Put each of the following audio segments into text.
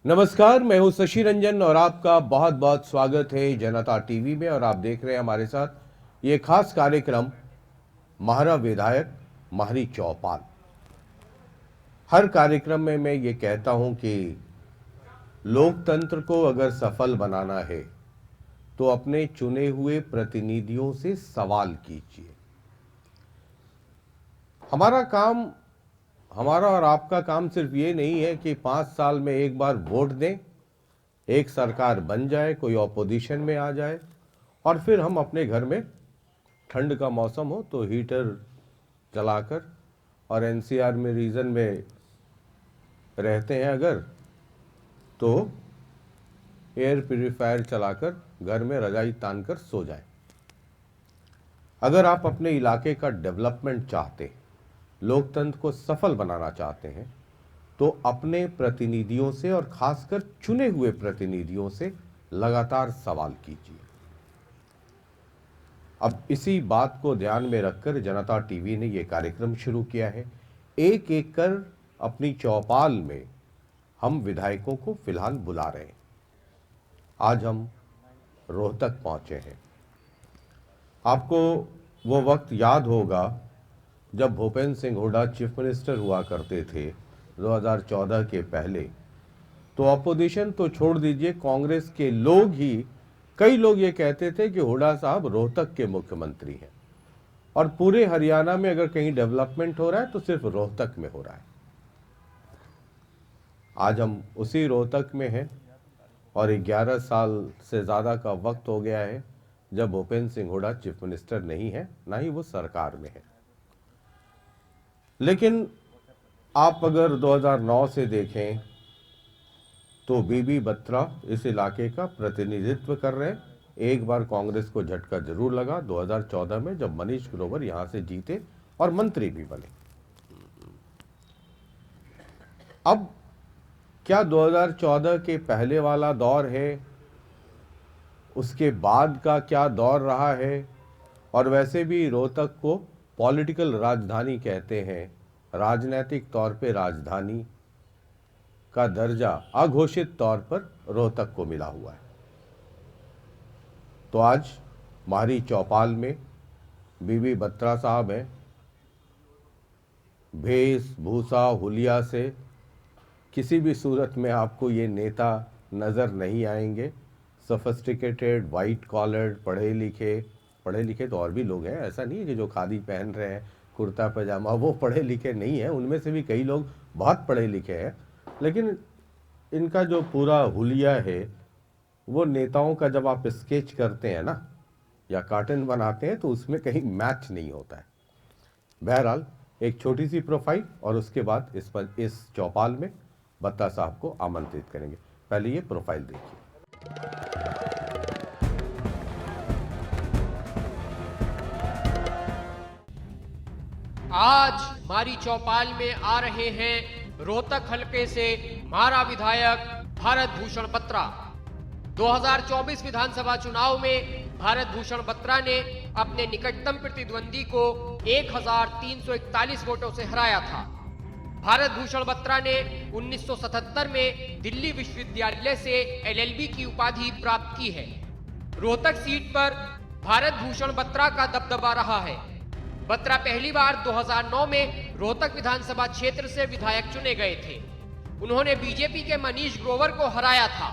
नमस्कार, मैं हूं शशि रंजन और आपका बहुत बहुत स्वागत है जनता टीवी में। और आप देख रहे हैं हमारे साथ ये खास कार्यक्रम महारा विधायक मारी चौपाल। हर कार्यक्रम में मैं ये कहता हूं कि लोकतंत्र को अगर सफल बनाना है तो अपने चुने हुए प्रतिनिधियों से सवाल कीजिए। हमारा और आपका काम सिर्फ ये नहीं है कि 5 साल में एक बार वोट दें, एक सरकार बन जाए, कोई ऑपोजिशन में आ जाए और फिर हम अपने घर में ठंड का मौसम हो तो हीटर चलाकर और एनसीआर में रीजन में रहते हैं अगर तो एयर प्यूरीफायर चलाकर घर में रजाई तानकर सो जाए। अगर आप अपने इलाके का डेवलपमेंट चाहते हैं, लोकतंत्र को सफल बनाना चाहते हैं तो अपने प्रतिनिधियों से और खासकर चुने हुए प्रतिनिधियों से लगातार सवाल कीजिए। अब इसी बात को ध्यान में रखकर जनता टीवी ने यह कार्यक्रम शुरू किया है। एक एक कर अपनी चौपाल में हम विधायकों को फिलहाल बुला रहे हैं। आज हम रोहतक पहुंचे हैं। आपको वो वक्त याद होगा जब भूपेंद्र सिंह हुड्डा चीफ मिनिस्टर हुआ करते थे 2014 के पहले, तो अपोजिशन तो छोड़ दीजिए, कांग्रेस के लोग ही, कई लोग ये कहते थे कि हुड्डा साहब रोहतक के मुख्यमंत्री हैं और पूरे हरियाणा में अगर कहीं डेवलपमेंट हो रहा है तो सिर्फ रोहतक में हो रहा है। आज हम उसी रोहतक में हैं और 11 साल से ज़्यादा का वक्त हो गया है जब भूपेंद्र सिंह हुड्डा चीफ मिनिस्टर नहीं है, ना ही वो सरकार में है। लेकिन आप अगर 2009 से देखें तो बीबी बत्रा इस इलाके का प्रतिनिधित्व कर रहे हैं। एक बार कांग्रेस को झटका जरूर लगा 2014 में जब मनीष ग्रोवर यहां से जीते और मंत्री भी बने। अब क्या 2014 के पहले वाला दौर है, उसके बाद का क्या दौर रहा है? और वैसे भी रोहतक को पॉलिटिकल राजधानी कहते हैं, राजनीतिक तौर पे राजधानी का दर्जा अघोषित तौर पर रोहतक को मिला हुआ है। तो आज मारी चौपाल में बीबी बत्रा साहब हैं। भेष भूषा हुलिया से किसी भी सूरत में आपको ये नेता नज़र नहीं आएंगे। सोफिस्टिकेटेड, वाइट कॉलर्ड, पढ़े लिखे तो और भी लोग हैं, ऐसा नहीं है कि जो खादी पहन रहे हैं कुर्ता पजामा वो पढ़े लिखे नहीं है, उनमें से भी कई लोग बहुत पढ़े लिखे हैं। लेकिन इनका जो पूरा हुलिया है वो नेताओं का जब आप स्केच करते हैं ना या कार्टून बनाते हैं तो उसमें कहीं मैच नहीं होता है। बहरहाल एक छोटी सी प्रोफाइल और उसके बाद इस चौपाल में बत्ता साहब को आमंत्रित करेंगे। पहले ये प्रोफाइल देखिए। आज मारी चौपाल में आ रहे हैं रोहतक हलके से महारा विधायक भारत भूषण बत्रा। 2024 विधानसभा चुनाव में भारत भूषण बत्रा ने अपने निकटतम प्रतिद्वंदी को 1341 वोटों से हराया था। भारत भूषण बत्रा ने 1977 में दिल्ली विश्वविद्यालय से एलएलबी की उपाधि प्राप्त की है। रोहतक सीट पर भारत भूषण बत्रा का दबदबा रहा है। बत्रा पहली बार 2009 में रोहतक विधानसभा क्षेत्र से विधायक चुने गए थे। उन्होंने बीजेपी के मनीष ग्रोवर को हराया था।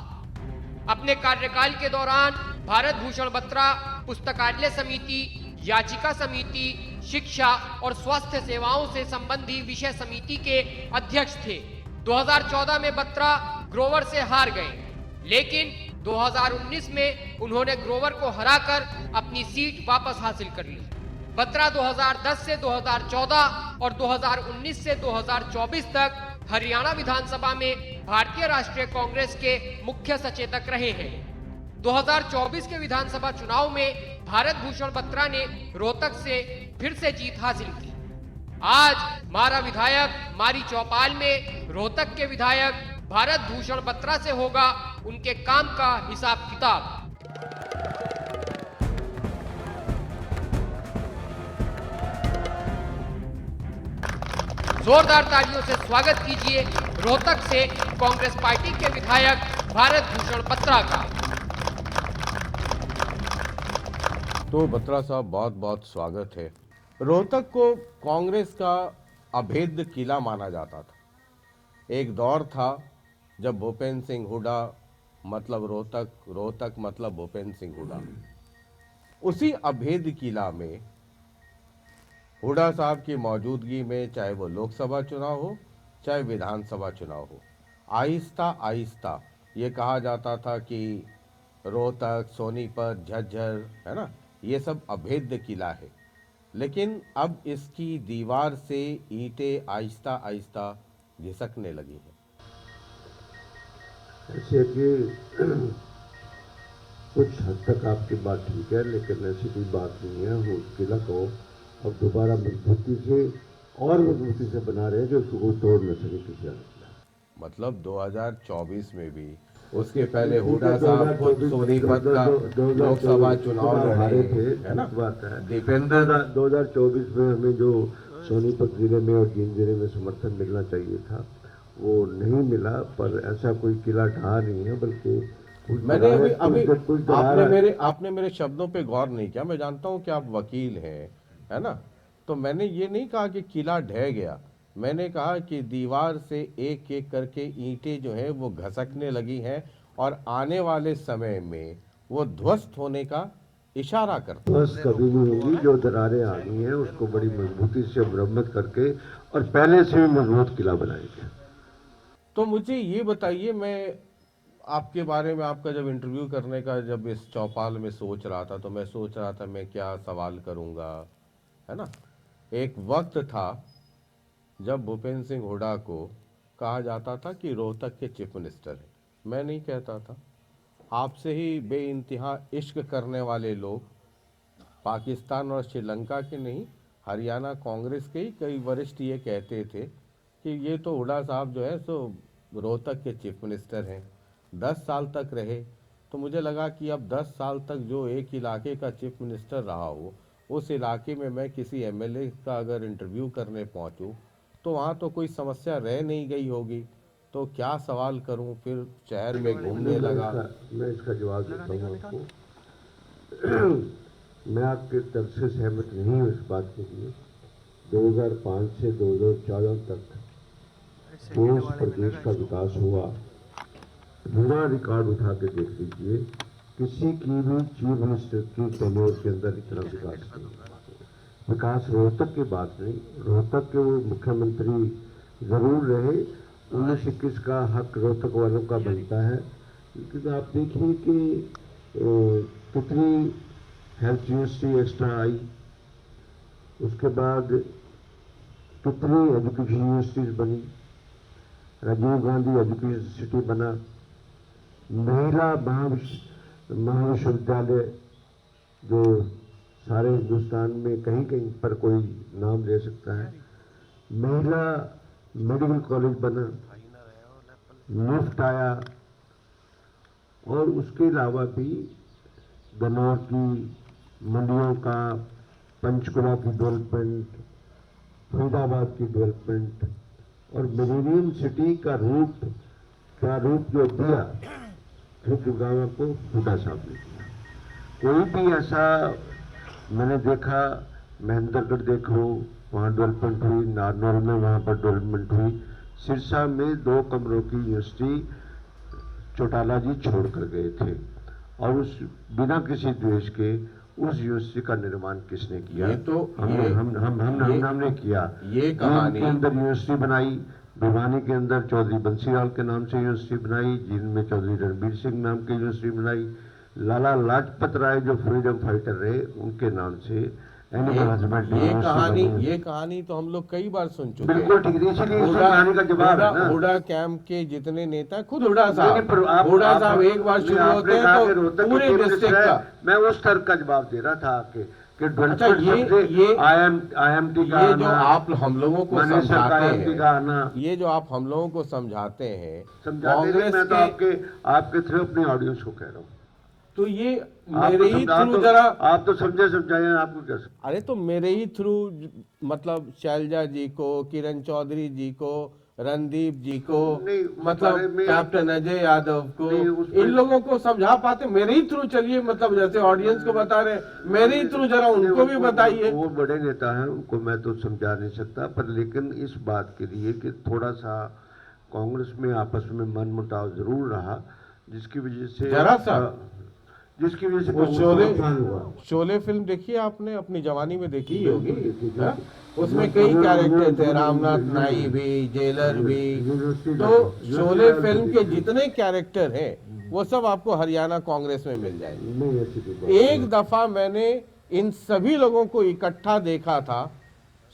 अपने कार्यकाल के दौरान भारत भूषण बत्रा पुस्तकालय समिति, याचिका समिति, शिक्षा और स्वास्थ्य सेवाओं से संबंधी विषय समिति के अध्यक्ष थे। 2014 में बत्रा ग्रोवर से हार गए, लेकिन 2019 में उन्होंने ग्रोवर को हराकर अपनी सीट वापस हासिल कर ली। बत्रा 2010 से 2014 और 2019 से 2024 तक हरियाणा विधानसभा में भारतीय राष्ट्रीय कांग्रेस के मुख्य सचेतक रहे हैं। 2024 के विधानसभा चुनाव में भारत भूषण बत्रा ने रोहतक से फिर से जीत हासिल की। आज मारा विधायक मारी चौपाल में रोहतक के विधायक भारत भूषण बत्रा से होगा उनके काम का हिसाब किताब। जोरदार तालियों से स्वागत कीजिए रोहतक से कांग्रेस पार्टी के विधायक भारत भूषण बत्रा का। तो बत्रा साहब, बहुत बहुत स्वागत है। रोहतक को कांग्रेस का अभेद्य किला माना जाता था। एक दौर था जब भूपेंद्र सिंह हुड्डा मतलब रोहतक, रोहतक मतलब भूपेंद्र सिंह हुड्डा, उसी अभेद्य किला में हुड्डा साहब की मौजूदगी में, चाहे वो लोकसभा चुनाव हो चाहे विधानसभा चुनाव हो, आहिस्ता आहिस्ता ये कहा जाता था कि रोहतक, सोनीपत, झज्जर, है ना, ये सब अभेद्य किला है। लेकिन अब इसकी दीवार से ईंटें आहिस्ता आहिस्ता घिसकने लगी हैं। ऐसे कि कुछ हद तक आपकी बात ठीक है, लेकिन ऐसी कोई बात नहीं है। वो किला को अब दोबारा मजबूती से और मजबूती से बना रहे हैं जो उसको कोई तोड़ न सके किसी हालत। मतलब 2024 में भी, उसके पहले हुड्डा साहब खुद सोनीपत का लोकसभा चुनाव लड़े थे, है ना। बात है दीपेंद्र 2024 में हमें जो सोनीपत जिले में और जींद जिले में समर्थन मिलना चाहिए था वो नहीं मिला, पर ऐसा कोई किला ढहा नहीं है, बल्कि मैंने अभी आपने मेरे शब्दों पे गौर नहीं किया। मैं जानता हूं कि आप वकील हैं, है ना, तो मैंने ये नहीं कहा कि किला ढह गया। मैंने कहा कि दीवार से एक एक करके ईंटें जो हैं वो घसकने लगी हैं और आने वाले समय में वो ध्वस्त होने का इशारा करता है। बस कभी नहीं होगी। जो दरारें आ गई हैं उसको बड़ी मजबूती से मरम्मत करके और पहले से भी मजबूत किला बनाएंगे। तो मुझे ये बताइए, मैं आपके बारे में, आपका जब इंटरव्यू करने का जब इस चौपाल में सोच रहा था, तो मैं सोच रहा था मैं क्या सवाल करूंगा, है ना। एक वक्त था जब भूपेंद्र सिंह हुड्डा को कहा जाता था कि रोहतक के चीफ मिनिस्टर हैं। मैं नहीं कहता था। आपसे ही बेइंतहा इश्क करने वाले लोग, पाकिस्तान और श्रीलंका के नहीं, हरियाणा कांग्रेस के ही कई वरिष्ठ ये कहते थे कि ये तो हुड्डा साहब जो है सो रोहतक के चीफ मिनिस्टर हैं। 10 साल तक रहे, तो मुझे लगा कि अब 10 साल तक जो एक इलाके का चीफ मिनिस्टर रहा हो, उस इलाके में मैं किसी एमएलए का अगर इंटरव्यू करने पहुंचूं तो वहाँ तो कोई समस्या रह नहीं गई होगी, तो क्या सवाल करूं, फिर शहर में घूमने लगा। मैं इसका जवाब देता हूँ आपको। मैं आपके तरफ से सहमत नहीं हूँ इस बात के लिए। 2005 से 2014 तक देश प्रदेश का विकास हुआ। पूरा रिकॉर्ड उठा के देख लीजिए, किसी की भी चीफ मिनिस्टर की टेन्योर के अंदर इतना विकास नहीं हुआ। विकास रोहतक की बात नहीं, रोहतक के वो मुख्यमंत्री जरूर रहे, 1921 का हक रोहतक वालों का बनता है। लेकिन आप देखिए कि कितनी हेल्थ यूनिवर्सिटी एक्स्ट्रा आई, उसके बाद कितनी एजुकेशन यूनिवर्सिटीज बनी, राजीव गांधी एजुकेशन सिटी बना, महिला महाविश्वविद्यालय जो सारे हिंदुस्तान में कहीं कहीं पर कोई नाम ले सकता है, महिला मेडिकल कॉलेज बना, निफ्ट आया, और उसके अलावा भी गन्नौर की मंडियों का, पंचकुला की डेवलपमेंट, फरीदाबाद की डेवलपमेंट, और मिलेनियम सिटी का प्रारूप जो दिया गुड़गांव को हुड्डा साहब ने दिया। कोई भी ऐसा मैंने देखा, महेंद्रगढ़ देखो, वहाँ डेवलपमेंट हुई, नारनौल में वहाँ पर डेवलपमेंट हुई, सिरसा में 2 कमरों की यूनिवर्सिटी चौटाला जी छोड़ कर गए थे, और उस बिना किसी द्वेष के उस यूनिवर्सिटी का निर्माण किसने किया? ये तो हमने किया। ये कहानी के अंदर यूनिवर्सिटी बनाई, भिवानी के अंदर चौधरी बंसीलाल के नाम से यूनिवर्सिटी बनाई, जींद में चौधरी रणबीर सिंह नाम की यूनिवर्सिटी बनाई, लाला लाजपत राय जो फ्रीडम फाइटर रहे उनके नाम से एनिमल हस्बेंड्री। ये कहानी तो हम लोग कई बार सुन चुके हैं। बिल्कुल ठीक है, इसीलिए उस कहानी का जवाब है ना। हुड्डा कैंप के जितने नेता, खुद हुड्डा साहब एक बार शुरू होते हैं तो पूरे डिस्ट्रिक्ट का, मैं उस तरह का जवाब दे रहा था कि अच्छा, ये IMT का ये जो आप हम लोगों को समझाते हैं, ये जो आप हम लोगों को समझाते हैं, मैं तो आपके थ्रू अपने ऑडियंस को कह रहा हूँ। तो ये मेरे ही थ्रू जरा आप तो समझाए आपको कैसे? अरे तो मेरे ही थ्रू, मतलब शैलजा जी को, किरण चौधरी जी को, रणदीप जी को, नहीं, उस मतलब बारे में- कैप्टन अजय यादव को, नहीं, उसमें- इन लोगों को समझा पाते? मेरे ही थ्रू चलिए, मतलब जैसे ऑडियंस को बता रहे, मेरे ही थ्रू जरा उनको भी बताइए। वो बड़े नेता हैं, उनको मैं तो समझा नहीं सकता, पर लेकिन इस बात के लिए कि थोड़ा सा कांग्रेस में आपस में मनमुटाव जरूर रहा, जिसकी वजह से जरा सा? जिसकी वजह से वो कांग्रेस शोले, को नुकसान हुआ। शोले फिल्म देखी है आपने? अपनी जवानी में देखी ही होगी, देखी, देखी। हाँ? उसमें कई कैरेक्टर थे, रामनाथ नाई भी, जेलर भी। तो शोले फिल्म के जितने कैरेक्टर हैं वो सब आपको हरियाणा कांग्रेस में मिल जाएंगे। नहीं, ऐसी कोई बात एक दफा मैंने इन सभी लोगों को इकट्ठा देखा था,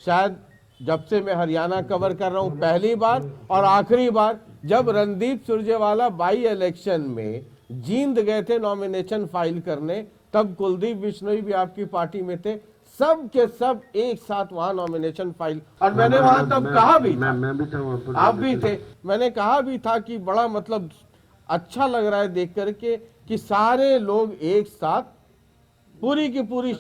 शायद जब से मैं हरियाणा कवर कर रहा हूं पहली बार और आखिरी बार, जब रणदीप सुरजेवाला बाई इलेक्शन में जींद गए थे नॉमिनेशन फाइल करने, तब कुलदीप बिश्नोई भी आपकी पार्टी में थे, सब के सब एक साथ वहां नॉमिनेशन फाइल, और मैंने वहां तब कहा भी था, मैं भी था वहां पर, आप भी थे, मैंने कहा भी था कि बड़ा मतलब अच्छा लग रहा है देख करके कि सारे लोग एक साथ, पूरी की पूरी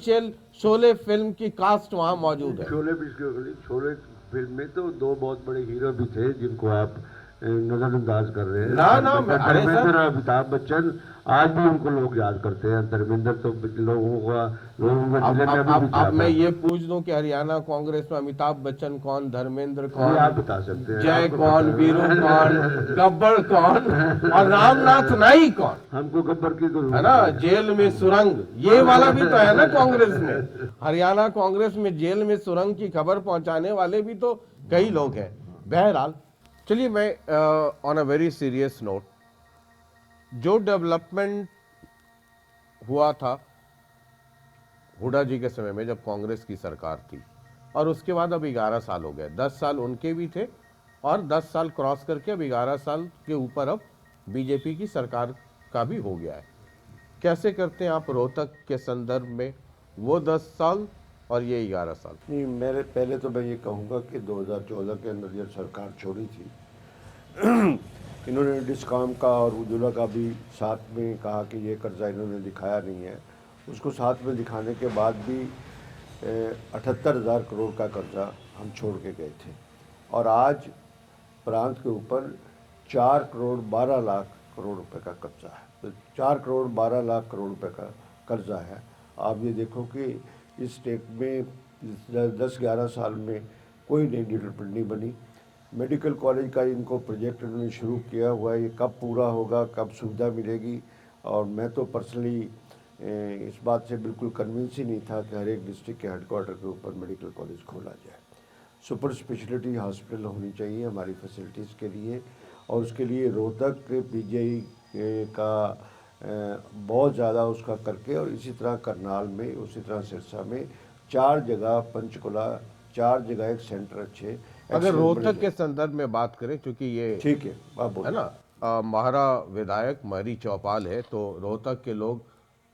शोले फिल्म की कास्ट वहां मौजूद है। शोले फिल्म में तो दो बहुत बड़े हीरो भी थे जिनको आप नजरअंदाज कर रहे हैं। ना, अरे सर, धर्मेंद्र और अमिताभ बच्चन, आज भी उनको लोग याद करते हैं। धर्मेंद्र तो लोगों में दिल में अभी भी अब मैं ये पूछ दूं कि हरियाणा कांग्रेस में अमिताभ बच्चन कौन, धर्मेंद्र कौन, आप बता सकते हैं, जय आपको कौन, पता है। वीरू कौन, गब्बर कौन और रामनाथ नाई कौन, हमको गब्बर की तो है ना? जेल में सुरंग, ये वाला भी तो है ना कांग्रेस में। हरियाणा कांग्रेस में जेल में सुरंग की खबर पहुंचाने वाले भी तो कई लोग हैं। बहरहाल चलिए, मैं on a very serious note, जो डेवलपमेंट हुआ था हुड्डा जी के समय में जब कांग्रेस की सरकार थी, और उसके बाद अब 11 साल हो गए, 10 साल उनके भी थे और 10 साल क्रॉस करके अब 11 साल के ऊपर अब बीजेपी की सरकार का भी हो गया है। कैसे करते हैं आप रोहतक के संदर्भ में वो 10 साल और ये 11 साल? नहीं, मेरे पहले तो मैं ये कहूँगा कि 2014 के अंदर जब सरकार छोड़ी थी, इन्होंने डिस्कॉम का और उज्ज्वला का भी साथ में कहा कि ये कर्जा इन्होंने दिखाया नहीं है। उसको साथ में दिखाने के बाद भी 78,000 करोड़ का कर्जा हम छोड़ के गए थे, और आज प्रांत के ऊपर 4 करोड़ 12 लाख करोड़ रुपए का कर्जा है। तो 4 करोड़ 12 लाख करोड़ रुपए का कर्जा है। आप ये देखो कि इस स्टेट में 10-11 साल में कोई नई डेवलपमेंट नहीं बनी। मेडिकल कॉलेज का इनको प्रोजेक्ट इन्होंने शुरू किया हुआ है, ये कब पूरा होगा, कब सुविधा मिलेगी? और मैं तो पर्सनली इस बात से बिल्कुल कन्विंस ही नहीं था कि हर एक डिस्ट्रिक्ट के हेडक्वार्टर के ऊपर मेडिकल कॉलेज खोला जाए। सुपर स्पेशलिटी हॉस्पिटल होनी चाहिए हमारी फैसिलिटीज़ के लिए, और उसके लिए रोहतक पीजीआई का बहुत ज़्यादा उसका करके, और इसी तरह करनाल में, उसी तरह सिरसा में 4 जगह, पंचकुला 4 जगह एक सेंटर अच्छे। अगर रोहतक के संदर्भ में बात करें, क्योंकि ये ठीक है, आप है बोलिए ना, महारा विधायक महरी चौपाल है, तो रोहतक के लोग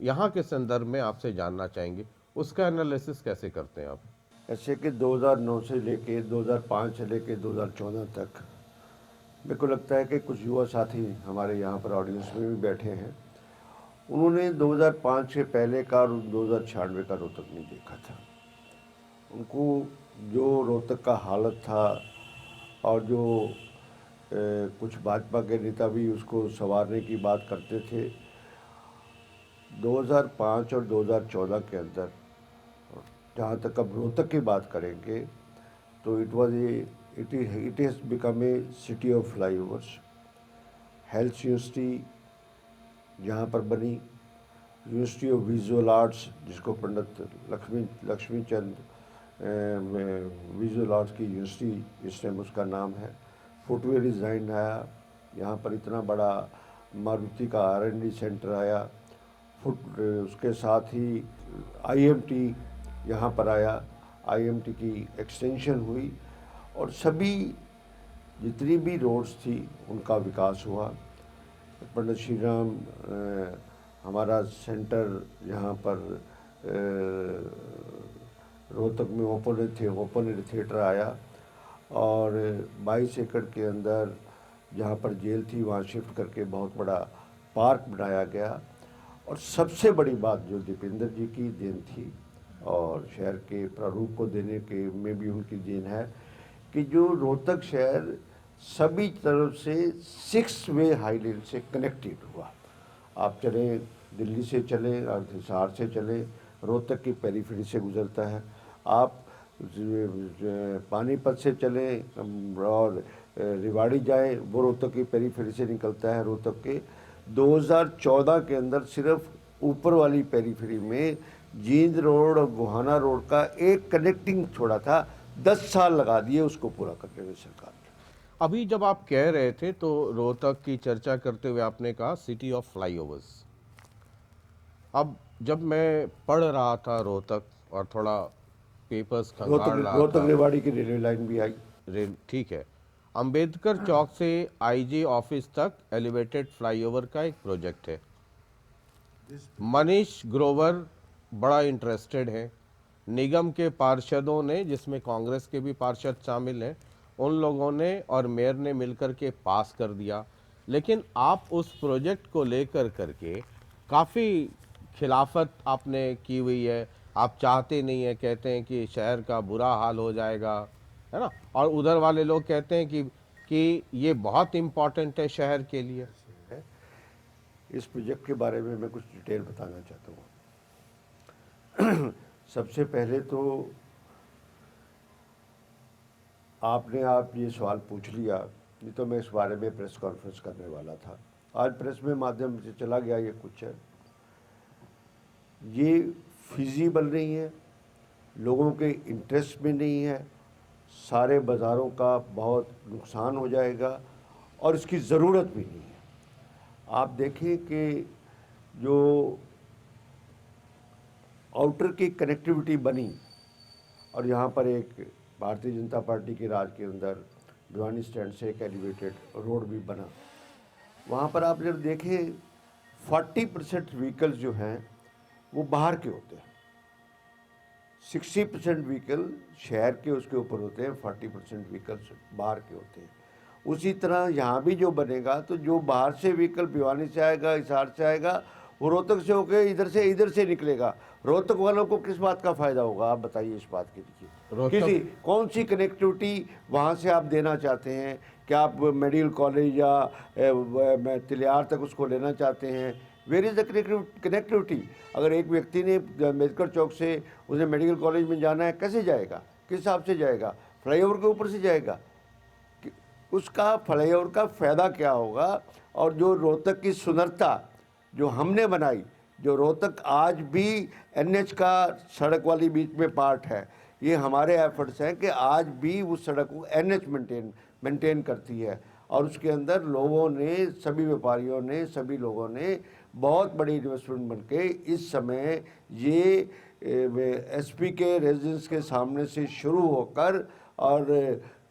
यहाँ के संदर्भ में आपसे जानना चाहेंगे, उसका एनालिसिस कैसे करते हैं आप? ऐसे कि 2009 से लेके 2005 से लेके 2014 तक मेरे को लगता है कि कुछ युवा साथी हमारे यहाँ पर ऑडियंस में भी बैठे हैं, उन्होंने 2005 से पहले का और 2096 का रोहतक नहीं देखा था। उनको जो रोहतक का हालत था, और जो कुछ भाजपा के नेता भी उसको संवारने की बात करते थे, 2005 और 2014 के अंदर, जहाँ तक अब रोहतक की बात करेंगे, तो it has become a city of flyovers. Health university जहाँ पर बनी, यूनिवर्सिटी ऑफ विजुअल आर्ट्स जिसको पंडित लक्ष्मीचंद विजुअल आर्ट्स की यूनिवर्सिटी इस टाइम उसका नाम है। फुटवेयर डिज़ाइन आया यहाँ पर, इतना बड़ा मारुति का R&D सेंटर आया। उसके साथ ही IMT यहाँ पर आया, IMT की एक्सटेंशन हुई, और सभी जितनी भी रोड्स थी उनका विकास हुआ। पंडित श्री राम हमारा सेंटर यहाँ पर रोहतक में ओपन थिएटर आया, और 22 एकड़ के अंदर जहाँ पर जेल थी वहाँ शिफ्ट करके बहुत बड़ा पार्क बनाया गया। और सबसे बड़ी बात जो दीपेंद्र जी की देन थी, और शहर के प्रारूप को देने के में भी उनकी देन है, कि जो रोहतक शहर सभी तरफ से 6 वे हाई लेन से कनेक्टेड हुआ। आप चले दिल्ली से चले और हिसार से चले, रोहतक की पेरीफेरी से गुजरता है। आप पानीपत से चले और रेवाड़ी जाए, वो रोहतक की पेरीफेरी से निकलता है। रोहतक के 2014 के अंदर सिर्फ ऊपर वाली पेरीफेरी में जींद रोड और गोहाना रोड का एक कनेक्टिंग छोड़ा था। 10 साल लगा दिए उसको पूरा करने में सरकार ने। अभी जब आप कह रहे थे तो रोहतक की चर्चा करते हुए आपने कहा सिटी ऑफ फ्लाईओवर्स। अब जब मैं पढ़ रहा था रोहतक और थोड़ा पेपर्स खंगाल रहा रोहतक था, रेवाड़ी की रेलवे लाइन भी आई। ठीक है, अंबेडकर चौक से आईजी ऑफिस तक एलिवेटेड फ्लाईओवर का एक प्रोजेक्ट है। मनीष ग्रोवर बड़ा इंटरेस्टेड है। निगम के पार्षदों ने, जिसमें कांग्रेस के भी पार्षद शामिल हैं, उन लोगों ने और मेयर ने मिलकर के पास कर दिया। लेकिन आप उस प्रोजेक्ट को लेकर करके काफ़ी खिलाफत आपने की हुई है। आप चाहते नहीं है, कहते हैं कि शहर का बुरा हाल हो जाएगा, है ना। और उधर वाले लोग कहते हैं कि ये बहुत इम्पोर्टेंट है शहर के लिए। इस प्रोजेक्ट के बारे में मैं कुछ डिटेल बताना चाहता हूँ। सबसे पहले तो आप ये सवाल पूछ लिया, नहीं तो मैं इस बारे में प्रेस कॉन्फ्रेंस करने वाला था। आज प्रेस में माध्यम से चला गया। ये कुछ है, ये फिजिबल नहीं है, लोगों के इंटरेस्ट में नहीं है, सारे बाज़ारों का बहुत नुकसान हो जाएगा और इसकी ज़रूरत भी नहीं है। आप देखिए कि जो आउटर की कनेक्टिविटी बनी और यहाँ पर एक भारतीय जनता पार्टी के राज के अंदर भिवानी स्टैंड से एक एलिवेटेड रोड भी बना। वहाँ पर आप जब देखें 40% व्हीकल्स जो हैं वो बाहर के होते हैं, 60% व्हीकल शहर के उसके ऊपर होते हैं, 40% व्हीकल्स बाहर के होते हैं। उसी तरह यहाँ भी जो बनेगा तो जो बाहर से व्हीकल भिवानी से आएगा, हिसार से आएगा, वो रोहतक से होकर इधर से निकलेगा। रोहतक वालों को किस बात का फ़ायदा होगा, आप बताइए इस बात के लिए। किसी कौन सी कनेक्टिविटी वहाँ से आप देना चाहते हैं? क्या आप मेडिकल कॉलेज या तिलियार तक उसको लेना चाहते हैं? Where is the connectivity? अगर एक व्यक्ति ने अम्बेडकर चौक से उसे मेडिकल कॉलेज में जाना है, कैसे जाएगा, किस हिसाब से जाएगा? फ्लाईओवर के ऊपर से जाएगा। उसका फ्लाईओवर का फ़ायदा क्या होगा? और जो रोहतक की सुंदरता जो हमने बनाई, जो रोहतक आज भी एनएच का सड़क वाली बीच में पार्ट है, ये हमारे एफर्ट्स हैं कि आज भी उस सड़क को एनएच मेंटेन करती है। और उसके अंदर लोगों ने, सभी व्यापारियों ने, सभी लोगों ने बहुत बड़ी इन्वेस्टमेंट बन के इस समय ये एसपी के रेजिडेंस के सामने से शुरू होकर और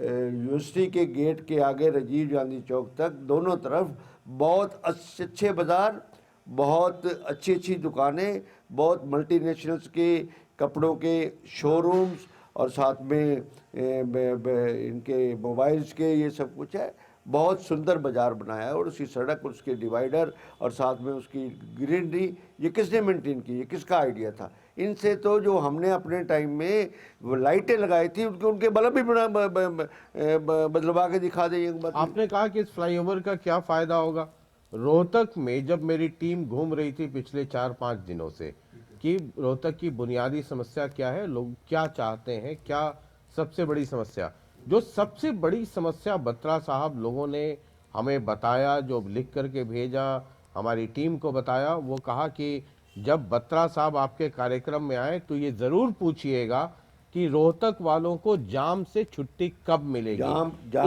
यूनिवर्सिटी के गेट के आगे राजीव गांधी चौक तक दोनों तरफ बहुत अच्छे बाज़ार, बहुत अच्छी दुकानें, बहुत मल्टीनेशनल्स के कपड़ों के शोरूम्स और साथ में इनके मोबाइल्स के, ये सब कुछ है। बहुत सुंदर बाज़ार बनाया है और उसकी सड़क, उसके डिवाइडर और साथ में उसकी ग्रीनरी, ये किसने मेंटेन की? ये किसका आइडिया था? इनसे तो जो हमने अपने टाइम में वो लाइटें लगाई थी उनके बल्ब भी बदलवा के दिखा दें। आपने कहा कि इस फ्लाईओवर का क्या फ़ायदा होगा? रोहतक में जब मेरी टीम घूम रही थी पिछले 4-5 दिनों से कि रोहतक की बुनियादी समस्या क्या है, लोग क्या चाहते हैं, क्या सबसे बड़ी समस्या, जो सबसे बड़ी समस्या बत्रा साहब लोगों ने हमें बताया, जो लिख करके भेजा, हमारी टीम को बताया, वो कहा कि जब बत्रा साहब आपके कार्यक्रम में आए तो ये ज़रूर पूछिएगा कि रोहतक वालों को जाम से छुट्टी कब मिलेगी।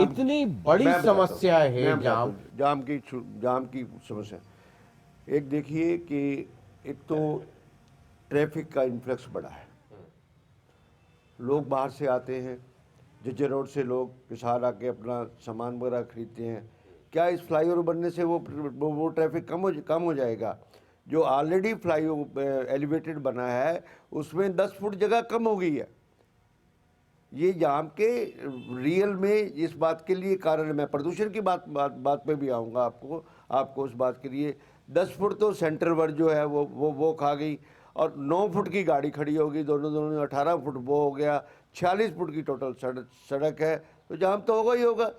इतनी बड़ी समस्या है जाम की समस्या। एक देखिए कि एक तो ट्रैफिक का इन्फ्लक्स बढ़ा है, लोग बाहर से आते हैं, जज्जर रोड से लोग किसार आके अपना सामान वगैरह खरीदते हैं। क्या इस फ्लाईओवर बनने से वो ट्रैफिक कम हो जाएगा? जो ऑलरेडी फ्लाईओवर एलिवेटेड बना है उसमें 10 फुट जगह कम हो गई है। ये जाम के रियल में इस बात के लिए कारण है। मैं प्रदूषण की बात पे भी आऊँगा आपको उस बात के लिए। 10 फुट तो सेंटर वर्ड जो है वो खा गई और 9 फुट की गाड़ी खड़ी होगी, दोनों 18 फुट वो हो गया, 46 फुट की टोटल सड़क है, तो जाम तो होगा ही होगा।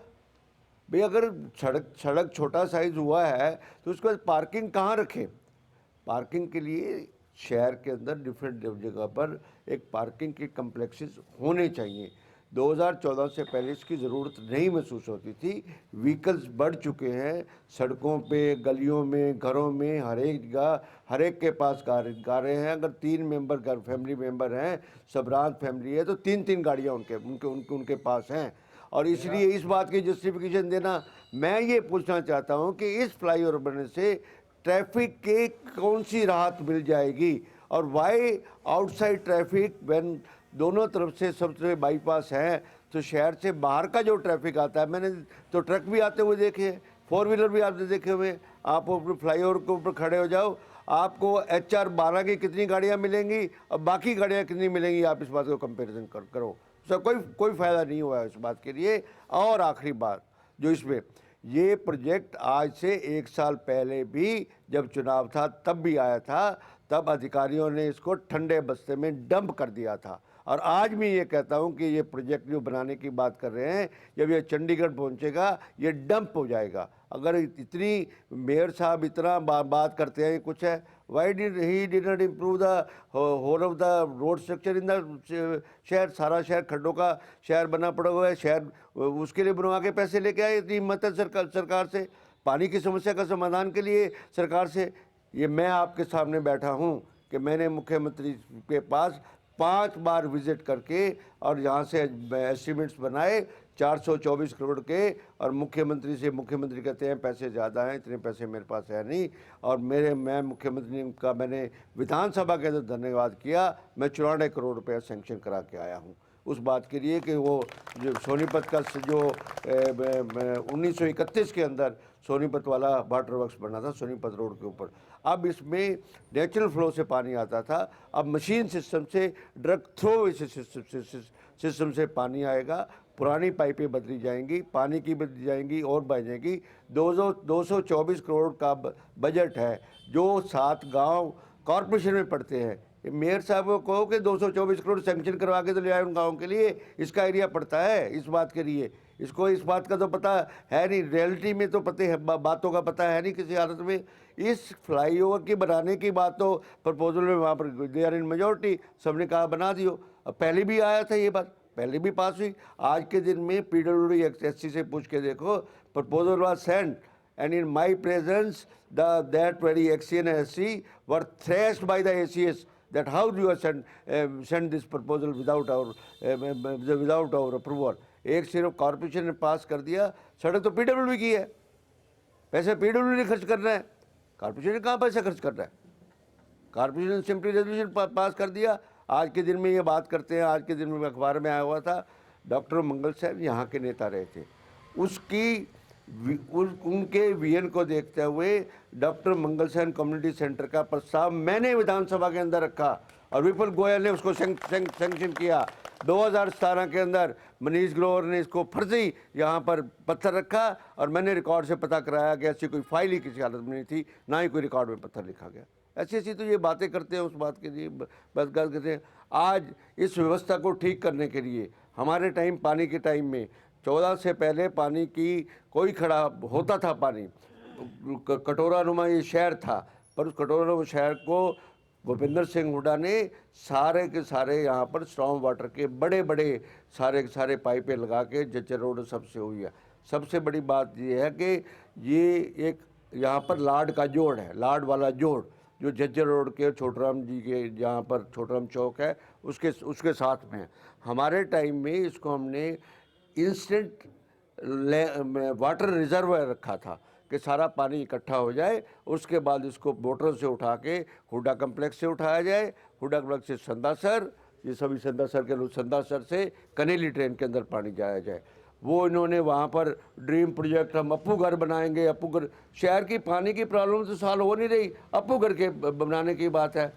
भाई अगर सड़क छोटा साइज हुआ है तो उसके बाद पार्किंग कहाँ रखें? पार्किंग के लिए शहर के अंदर डिफरेंट जगह पर एक पार्किंग के कम्प्लेक्सेस होने चाहिए। 2014 से पहले इसकी ज़रूरत नहीं महसूस होती थी। व्हीकल्स बढ़ चुके हैं सड़कों पे, गलियों में, घरों में, हर एक जगह हर एक के पास कारें हैं। अगर 3 मेंबर घर फैमिली मेंबर हैं, सबरान फैमिली है, तो 3-3 गाड़ियाँ उनके पास हैं। और इसलिए इस बात की जस्टिफिकेशन देना, मैं ये पूछना चाहता हूँ कि इस फ्लाईओवर बनने से ट्रैफिक के कौन सी राहत मिल जाएगी? और वाई आउटसाइड ट्रैफिक व्हेन दोनों तरफ से सबसे बाईपास है, तो शहर से बाहर का जो ट्रैफिक आता है, मैंने तो ट्रक भी आते हुए देखे हैं, 4 व्हीलर भी आपने देखे हुए। आप ऊपर फ्लाईओवर के ऊपर खड़े हो जाओ, आपको HR 12 की कितनी गाड़ियाँ मिलेंगी और बाकी गाड़ियाँ कितनी मिलेंगी, आप इस बात को कंपेरिजन करो। सर कोई फ़ायदा नहीं हुआ है इस बात के लिए। और आखिरी बात जो इसमें, ये प्रोजेक्ट आज से 1 साल पहले भी जब चुनाव था तब भी आया था, तब अधिकारियों ने इसको ठंडे बस्ते में डंप कर दिया था। और आज भी ये कहता हूँ कि ये प्रोजेक्ट जो बनाने की बात कर रहे हैं, जब ये चंडीगढ़ पहुँचेगा ये डंप हो जाएगा। अगर इतनी मेयर साहब इतना बात करते हैं, कुछ है, why did not improve the whole of the road structure in the शहर? सारा शहर खड्डों का शहर बना पड़ा हुआ है, शहर उसके लिए बनवा के पैसे लेके आए। इतनी हिम्मत है सरकार से पानी की समस्या का समाधान के लिए सरकार से? ये मैं आपके सामने बैठा हूँ कि मैंने मुख्यमंत्री के पास 5 बार विजिट करके और यहाँ से एस्टिमेट्स बनाए 424 करोड़ के, और मुख्यमंत्री कहते हैं पैसे ज़्यादा हैं, इतने पैसे मेरे पास है नहीं। और मैं मुख्यमंत्री का मैंने विधानसभा के अंदर धन्यवाद किया। मैं 94 करोड़ रुपये सेंक्शन करा के आया हूँ उस बात के लिए कि वो जो सोनीपत का जो 1931 के अंदर सोनीपत वाला वाटर वर्क्स बना था सोनीपत रोड के ऊपर, अब इसमें नेचुरल फ्लो से पानी आता था, अब मशीन सिस्टम से डायरेक्ट थ्रो सिस्टम से पानी आएगा। पुरानी पाइपें बदली जाएंगी, पानी की बदली जाएंगी और बढ़ जाएंगी। 224 करोड़ का बजट है जो 7 गांव कॉरपोरेशन में पड़ते हैं। मेयर साहब को कहो कि 224 करोड़ सैंक्शन करवा के तो ले आए उन गाँव के लिए, इसका एरिया पड़ता है इस बात के लिए। इसको इस बात का तो पता है नहीं, रियलिटी में तो पता है, बातों का पता है नहीं किसी हालत में। इस फ्लाईओवर की बनाने की बात तो प्रपोजल में वहाँ पर दे आर इन मेजोरिटी, सबने कहा बना दियो। अब पहले भी आया था ये बात, पहले भी पास हुई। आज के दिन में PWD से पूछ के देखो, proposal was send and in my presence that very XC and SC were thrashed by the ACS that how do you send this proposal without our approval। एक सिर्फ कॉर्पोरेशन ने पास कर दिया, सड़क तो PWD की है, पैसे PWD ने खर्च करना है, कॉर्पोरेशन ने कहाँ पैसा खर्च करना है? कॉर्पोरेशन ने सिंपली रेजोल्यूशन पास कर दिया। आज के दिन में ये बात करते हैं, आज के दिन में अखबार में आया हुआ था, डॉक्टर मंगल साहब यहाँ के नेता रहे थे, उनके विजन को देखते हुए डॉक्टर मंगल सेन कम्युनिटी सेंटर का प्रस्ताव मैंने विधानसभा के अंदर रखा और विपुल गोयल ने उसको सैंक्शन किया। 2017 के अंदर मनीष ग्रोवर ने इसको फर्जी यहाँ पर पत्थर रखा और मैंने रिकॉर्ड से पता कराया कि ऐसी कोई फाइल ही किसी हालत में नहीं थी, ना ही कोई रिकॉर्ड में पत्थर लिखा गया। ऐसी तो ये बातें करते हैं, उस बात के लिए बस गल करते हैं। आज इस व्यवस्था को ठीक करने के लिए हमारे टाइम, पानी के टाइम में 14 से पहले पानी की कोई खड़ा होता था, पानी कटोरा नुमा ये शहर था, पर उस कटोरा नुमा शहर को भूपेंद्र सिंह हुड्डा ने सारे के सारे यहाँ पर स्ट्रॉन्ग वाटर के बड़े बड़े सारे पाइपें लगा के जज्जर रोड सबसे हुई है। सबसे बड़ी बात ये है कि ये एक यहाँ पर लाड का जोड़ है, लाड वाला जोड़ जो जज्जर रोड के छोटराम जी के जहाँ पर छोटराम चौक है उसके साथ में है। हमारे टाइम में इसको हमने इंस्टेंट वाटर रिजर्वायर रखा था कि सारा पानी इकट्ठा हो जाए, उसके बाद इसको मोटर से उठा के हुड्डा कम्प्लेक्स से उठाया जाए, हुड्डा कम्प्लेक्स से संदासर, ये सभी संदासर के लोग संदासर से कनेली ट्रेन के अंदर पानी जाया जाए। वो इन्होंने वहाँ पर ड्रीम प्रोजेक्ट, हम अप्पू घर बनाएंगे, अप्पू घर, शहर की पानी की प्रॉब्लम तो सॉल्व हो नहीं रही, अप्पू घर के बनाने की बात है।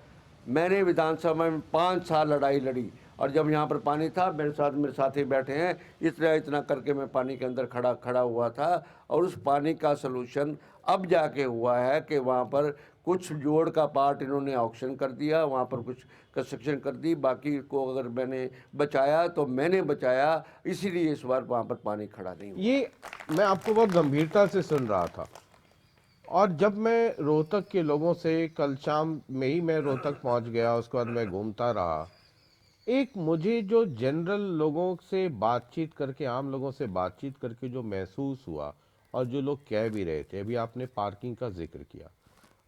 मैंने विधानसभा में 5 साल लड़ाई लड़ी और जब यहाँ पर पानी था, मेरे साथी बैठे हैं, इतना इतना करके मैं पानी के अंदर खड़ा हुआ था। और उस पानी का सलूशन अब जाके हुआ है कि वहाँ पर कुछ जोड़ का पार्ट इन्होंने ऑक्शन कर दिया, वहाँ पर कुछ कंस्ट्रक्शन कर दी, बाकी को अगर मैंने बचाया तो मैंने बचाया, इसीलिए इस बार वहाँ पर पानी खड़ा नहीं हुआ। ये मैं आपको बहुत गंभीरता से सुन रहा था, और जब मैं रोहतक के लोगों से कल शाम में ही मैं रोहतक पहुंच गया, उसके बाद मैं घूमता रहा, एक मुझे जो जनरल लोगों से बातचीत करके, आम लोगों से बातचीत करके जो महसूस हुआ, और जो लोग कह भी रहे थे, अभी आपने पार्किंग का जिक्र किया,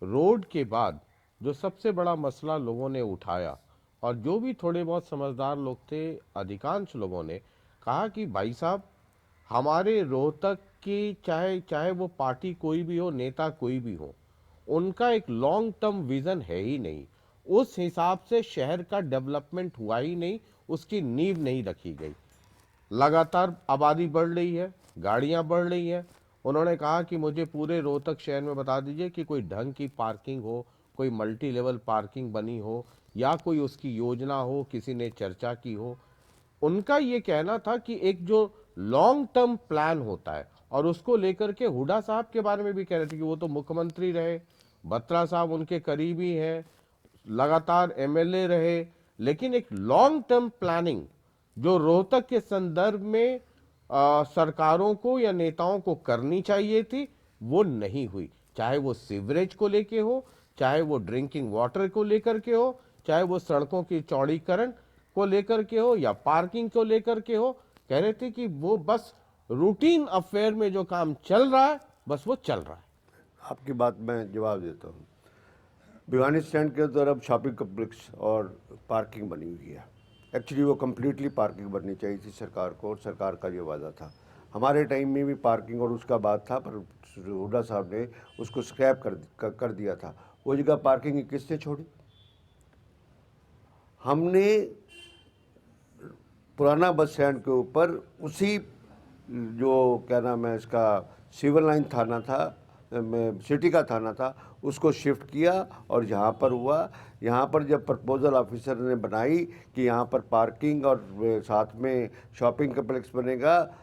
रोड के बाद जो सबसे बड़ा मसला लोगों ने उठाया, और जो भी थोड़े बहुत समझदार लोग थे, अधिकांश लोगों ने कहा कि भाई साहब, हमारे रोहतक की चाहे वो पार्टी कोई भी हो, नेता कोई भी हो, उनका एक लॉन्ग टर्म विजन है ही नहीं। उस हिसाब से शहर का डेवलपमेंट हुआ ही नहीं, उसकी नींव नहीं रखी गई। लगातार आबादी बढ़ रही है, गाड़ियां बढ़ रही हैं। उन्होंने कहा कि मुझे पूरे रोहतक शहर में बता दीजिए कि कोई ढंग की पार्किंग हो, कोई मल्टी लेवल पार्किंग बनी हो, या कोई उसकी योजना हो, किसी ने चर्चा की हो। उनका ये कहना था कि एक जो लॉन्ग टर्म प्लान होता है, और उसको लेकर के हुड्डा साहब के बारे में भी कह रहे थे कि वो तो मुख्यमंत्री रहे, बत्रा साहब उनके करीबी हैं, लगातार एमएलए रहे, लेकिन एक लॉन्ग टर्म प्लानिंग जो रोहतक के संदर्भ में सरकारों को या नेताओं को करनी चाहिए थी, वो नहीं हुई। चाहे वो सीवरेज को लेके हो, चाहे वो ड्रिंकिंग वाटर को लेकर के हो, चाहे वो सड़कों की चौड़ीकरण को लेकर के हो, या पार्किंग को लेकर के हो। कह रहे थे कि वो बस रूटीन अफेयर में जो काम चल रहा है, बस वो चल रहा है। आपकी बात मैं जवाब देता हूँ। भिवानी स्टैंड के अंदर अब शॉपिंग कम्प्लेक्स और पार्किंग बनी हुई है। एक्चुअली वो कम्प्लीटली पार्किंग बननी चाहिए थी सरकार को, और सरकार का ये वादा था। हमारे टाइम में भी पार्किंग और उसका बात था, पर हुड्डा साहब ने उसको स्क्रैप कर दिया था। वो जगह पार्किंग किसने छोड़ी? हमने पुराना बस स्टैंड के ऊपर उसी जो क्या नाम है इसका, सिविल लाइन थाना था, सिटी का थाना था, उसको शिफ्ट किया। और यहाँ पर हुआ, यहाँ पर जब प्रपोजल ऑफिसर ने बनाई कि यहाँ पर पार्किंग और साथ में शॉपिंग कम्प्लेक्स बनेगा,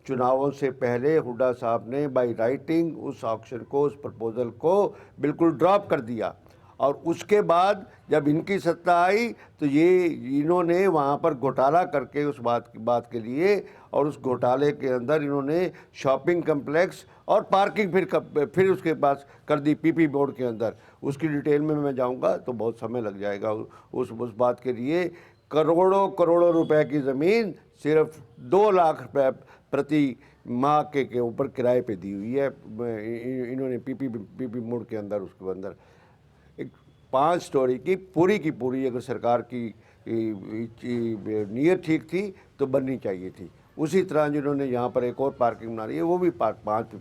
चुनावों से पहले हुड्डा साहब ने बाय राइटिंग उस ऑप्शन को, उस प्रपोजल को बिल्कुल ड्रॉप कर दिया। और उसके बाद जब इनकी सत्ता आई तो ये इन्होंने वहाँ पर घोटाला करके उस बात के लिए, और उस घोटाले के अंदर इन्होंने शॉपिंग कम्प्लेक्स और पार्किंग फिर उसके पास कर दी पीपी बोर्ड के अंदर। उसकी डिटेल में मैं जाऊँगा तो बहुत समय लग जाएगा। उस बात के लिए करोड़ों करोड़ों रुपए की ज़मीन सिर्फ 2 लाख रुपए प्रति माह के ऊपर किराए पे दी हुई है इन्होंने पीपी मोड के अंदर। उसके अंदर एक 5 स्टोरी की पूरी अगर सरकार की नीयत ठीक थी तो बननी चाहिए थी। उसी तरह जिन्होंने यहाँ पर एक और पार्किंग बना रही है, वो भी 5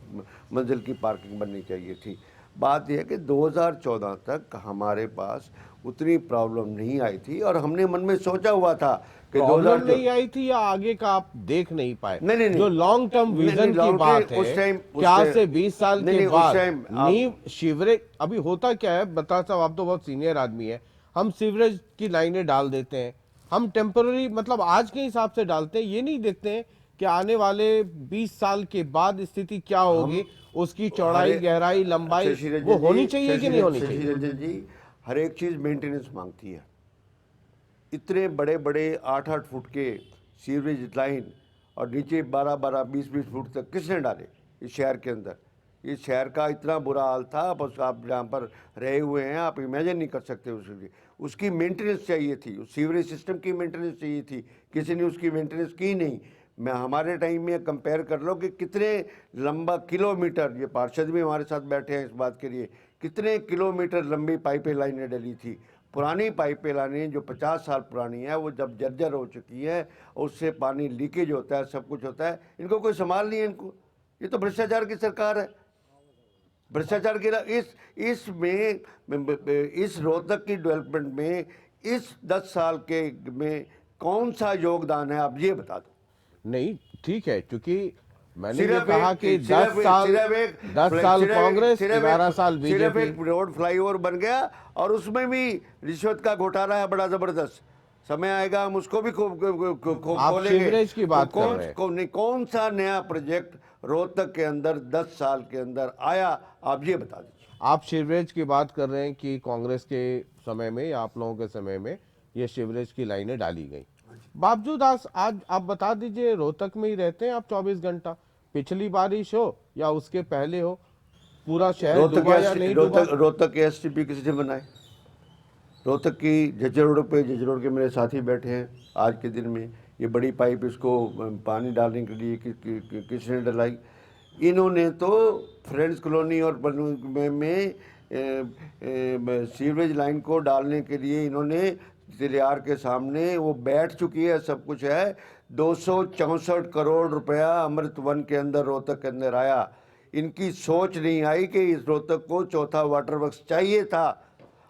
मंजिल की पार्किंग बननी चाहिए थी। बात यह है कि 2014 तक हमारे पास उतनी प्रॉब्लम नहीं आई थी, और हमने मन में सोचा हुआ था कि प्रॉब्लम नहीं आई थी, या आगे का आप देख नहीं पाए? नहीं। जो लॉन्ग टर्म विजन की बात है, क्या से 20 साल के बाद नींव सीवरेज, अभी होता क्या है बता साहब, आप तो बहुत सीनियर आदमी है, हम सीवरेज की लाइनें डाल देते हैं, हम टेम्पररी मतलब आज के हिसाब से डालते हैं, ये नहीं देखते हैं कि आने वाले 20 साल के बाद स्थिति क्या होगी, उसकी चौड़ाई, गहराई, लंबाई वो होनी चाहिए कि नहीं होनी चाहिए? जी, हर एक चीज़ मेंटेनेंस मांगती है। इतने बड़े बड़े 8-8 फुट के सीवरेज लाइन और नीचे 12-12, 20-20 फुट तक किसने डाले इस शहर के अंदर? इस शहर का इतना बुरा हाल था, बस आप जहाँ पर रहे हुए हैं आप इमेजिन नहीं कर सकते। उसकी मेंटेनेंस चाहिए थी, उस सीवरेज सिस्टम की मेंटेनेंस चाहिए थी, किसी ने उसकी मेंटेनेंस की नहीं। मैं हमारे टाइम में कंपेयर कर लो कि कितने लंबा किलोमीटर, ये पार्षद भी हमारे साथ बैठे हैं इस बात के लिए, कितने किलोमीटर लंबी पाइपें लाइनें डली थी। पुरानी पाइपें लाइनें जो 50 साल पुरानी है, वो जब जर्जर हो चुकी है, उससे पानी लीकेज होता है, सब कुछ होता है, इनको कोई संभाल नहीं है इनको। ये तो भ्रष्टाचार की सरकार है। भ्रष्टाचार की इस रोहतक की डेवलपमेंट में इस 10 साल के में कौन सा योगदान है, आप ये बता दो। नहीं ठीक है, क्योंकि मैंने ये कहा कि 10 साल कांग्रेस, 11 साल बीजेपी। सिर्फ एक रोड फ्लाईओवर बन गया और उसमें भी रिश्वत का घोटाला है बड़ा जबरदस्त। समय आएगा हम उसको भी आप खोलेंगे। सीवरेज की बात कर रहे हैं। कौन सा नया प्रोजेक्ट रोहतक के अंदर 10 साल के अंदर आया, आप ये बता दीजिए। आप सीवरेज की बात कर रहे हैं कि कांग्रेस के समय में या आप लोगों के समय में ये सीवरेज की लाइनें डाली गई। बावजूद आज आप बता दीजिए, रोहतक में ही रहते हैं आप 24 घंटा, पिछली बारिश हो या उसके पहले हो, पूरा शहर डूबा या नहीं डूबा? रोहतक के एसटीपी किसने बनाए? रोहतक की झज्जर रोड पे, झज्जर रोड के मेरे साथी बैठे हैं आज के दिन में, ये बड़ी पाइप इसको पानी डालने के लिए किसने डलाई? इन्होंने तो फ्रेंड्स कॉलोनी और में सीवरेज लाइन को डालने के लिए इन्होंने तिलियार के सामने वो बैठ चुकी है, सब कुछ है। 264 करोड़ रुपया अमृत वन के अंदर रोहतक के अंदर आया। इनकी सोच नहीं आई कि इस रोहतक को चौथा वाटर वर्क्स चाहिए था।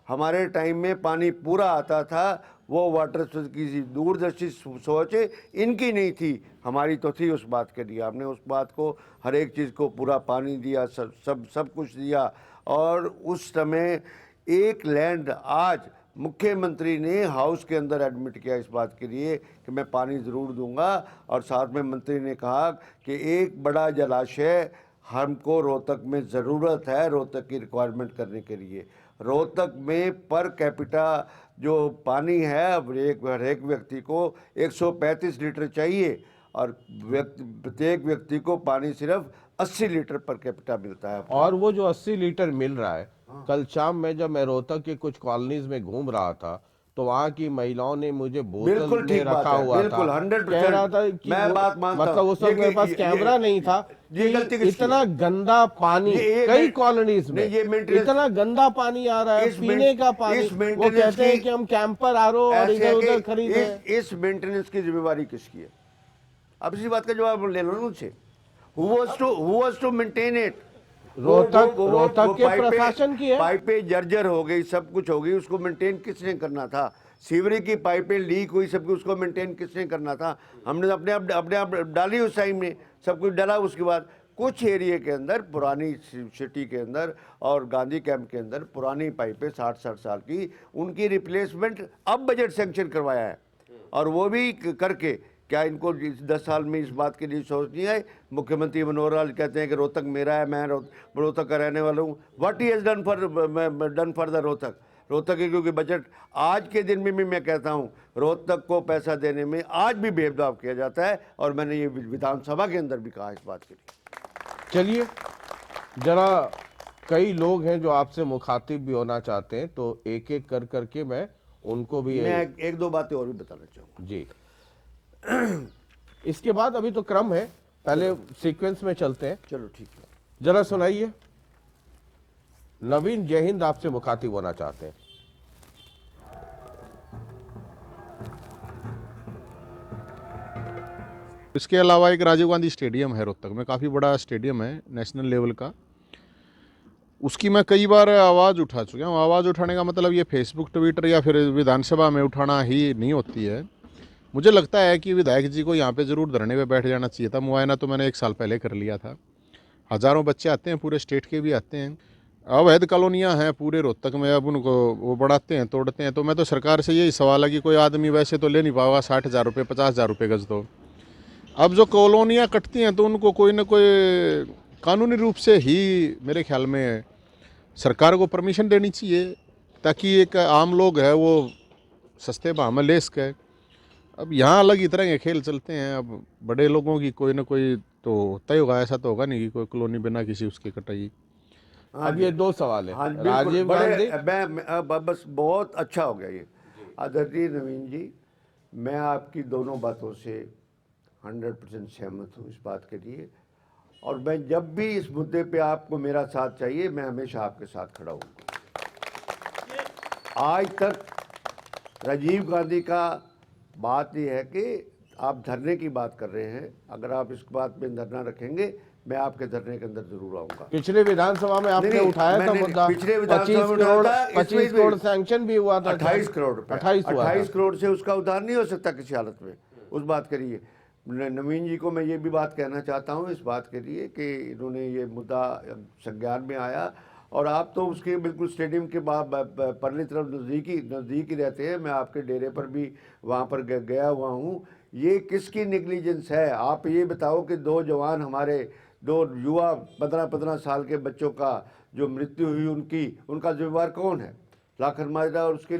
हमारे टाइम में पानी पूरा आता था, वो वाटर की दूरदर्शी सोच इनकी नहीं थी, हमारी तो थी उस बात के लिए। हमने उस बात को, हर एक चीज़ को पूरा पानी दिया, सब कुछ दिया। और उस समय एक लैंड आज मुख्यमंत्री ने हाउस के अंदर एडमिट किया इस बात के लिए कि मैं पानी ज़रूर दूंगा। और साथ में मंत्री ने कहा कि एक बड़ा जलाशय हमको रोहतक में ज़रूरत है, रोहतक की रिक्वायरमेंट करने के लिए। रोहतक में पर कैपिटा जो पानी है, अब हर एक व्यक्ति को 135 लीटर चाहिए और प्रत्येक व्यक्ति को पानी सिर्फ 80 लीटर पर कैपिटा मिलता है। और वो जो 80 लीटर मिल रहा है, कल शाम में जब मैं रोहतक के कुछ कॉलोनीज में घूम रहा था तो वहाँ की महिलाओं ने मुझे बोतल में रखा हुआ बिल्कुल था, 100% कह रहा था कि मैं बात मानता मतलब उस वक्त मेरे पास कैमरा नहीं था कि इतना गंदा पानी कई कॉलोनीज में इतना गंदा पानी आ रहा है, पीने का पानी। वो कहते हैं कि हम कैंपर आरओ और इधर उधर खरीदे। इस मेंटेनेंस की जिम्मेवारी किसकी है? अब इसी बात का जवाब ले लो उनसे। Who was to maintain it? Rohtak के प्रशासन की है। पाइपें जर्जर हो गई, सब कुछ हो गई, उसको मेंटेन किसने करना था? सीवरेज की पाइपें लीक हुई, सब कुछ, उसको मेंटेन किसने करना था? हमने अपने आप डाली उस टाइम में, सब कुछ डाला। उसके बाद कुछ एरिया के अंदर, पुरानी सिटी के अंदर और गांधी कैंप के अंदर पुरानी पाइपें 60-60 साल की, उनकी रिप्लेसमेंट अब बजट सेंक्शन करवाया है। और वो भी करके क्या इनको 10 साल में इस बात के लिए सोच नहीं है? मुख्यमंत्री मनोहर लाल कहते हैं कि रोहतक मेरा है, मैं रोहतक का रहने वाला हूँ। What he has done for the Rohtak की, क्योंकि बजट आज के दिन में भी मैं कहता हूँ रोहतक को पैसा देने में आज भी भेदभाव किया जाता है। और मैंने ये विधानसभा के अंदर भी कहा इस बात के लिए। चलिए जरा, कई लोग हैं जो आपसे मुखातिब भी होना चाहते हैं, तो एक एक कर करके मैं उनको भी मैं एक दो बातें और भी बताना चाहूँगा जी। इसके बाद अभी तो क्रम है, पहले सीक्वेंस में चलते हैं। चलो ठीक है, जरा सुनाइए। नवीन जय हिंद आपसे मुखातिब होना चाहते हैं। इसके अलावा एक राजीव गांधी स्टेडियम है रोहतक में, काफ़ी बड़ा स्टेडियम है नेशनल लेवल का। उसकी मैं कई बार आवाज़ उठा चुका हूँ। आवाज़ उठाने का मतलब ये फेसबुक, ट्विटर या फिर विधानसभा में उठाना ही नहीं होती है। मुझे लगता है कि विधायक जी को यहाँ पे ज़रूर धरने पे बैठ जाना चाहिए था। मुआयना तो मैंने 1 साल पहले कर लिया था। हज़ारों बच्चे आते हैं, पूरे स्टेट के भी आते हैं। अवैध कॉलोनियाँ हैं पूरे रोहतक में, अब उनको वो बढ़ाते हैं, तोड़ते हैं। तो मैं तो सरकार से यही सवाल है कि कोई आदमी वैसे तो ले नहीं पाएगा 60,000 रुपये, 50,000 रुपये गज। तो अब जो कॉलोनियाँ कटती हैं तो उनको कोई ना कोई कानूनी रूप से ही मेरे ख्याल में सरकार को परमिशन देनी चाहिए, ताकि एक आम लोग है वो सस्ते भाव में ले सके। अब यहाँ अलग ही तरह के खेल चलते हैं। अब बड़े लोगों की कोई ना कोई तो होता ही होगा, ऐसा तो होगा नहीं कि कोई कॉलोनी बिना किसी उसकी कटाई। अब ये 2 सवाल है। हाँ, राजीव गांधी, बस बहुत अच्छा हो गया ये। आदरणीय नवीन जी, मैं आपकी दोनों बातों से 100% सहमत हूँ इस बात के लिए। और मैं जब भी इस मुद्दे पे आपको मेरा साथ चाहिए, मैं हमेशा आपके साथ खड़ा हूँ। आज तक राजीव गांधी का बात यह है कि आप धरने की बात कर रहे हैं, अगर आप इस बात पे धरना रखेंगे, मैं आपके धरने के अंदर जरूर आऊंगा। पिछले विधानसभा में आपने उठाया था मुद्दा, पिछले विधानसभा में 25 करोड़ सैंक्शन भी हुआ था। 28 करोड़ रुपए, 28 करोड़ से उसका उद्धार नहीं हो सकता किसी हालत में। उस बात के लिए नवीन जी को मैं ये भी बात कहना चाहता हूँ इस बात के लिए कि इन्होंने ये मुद्दा संज्ञान में आया और आप तो उसके बिल्कुल स्टेडियम के परली तरफ नज़दीक ही रहते हैं। मैं आपके डेरे पर भी वहाँ पर गया हुआ हूँ। ये किसकी नेग्लिजेंस है? आप ये बताओ कि दो जवान हमारे, दो युवा 15-15 साल के बच्चों का जो मृत्यु हुई, उनका जिम्मेवार कौन है? लाखन माजरा, और उसके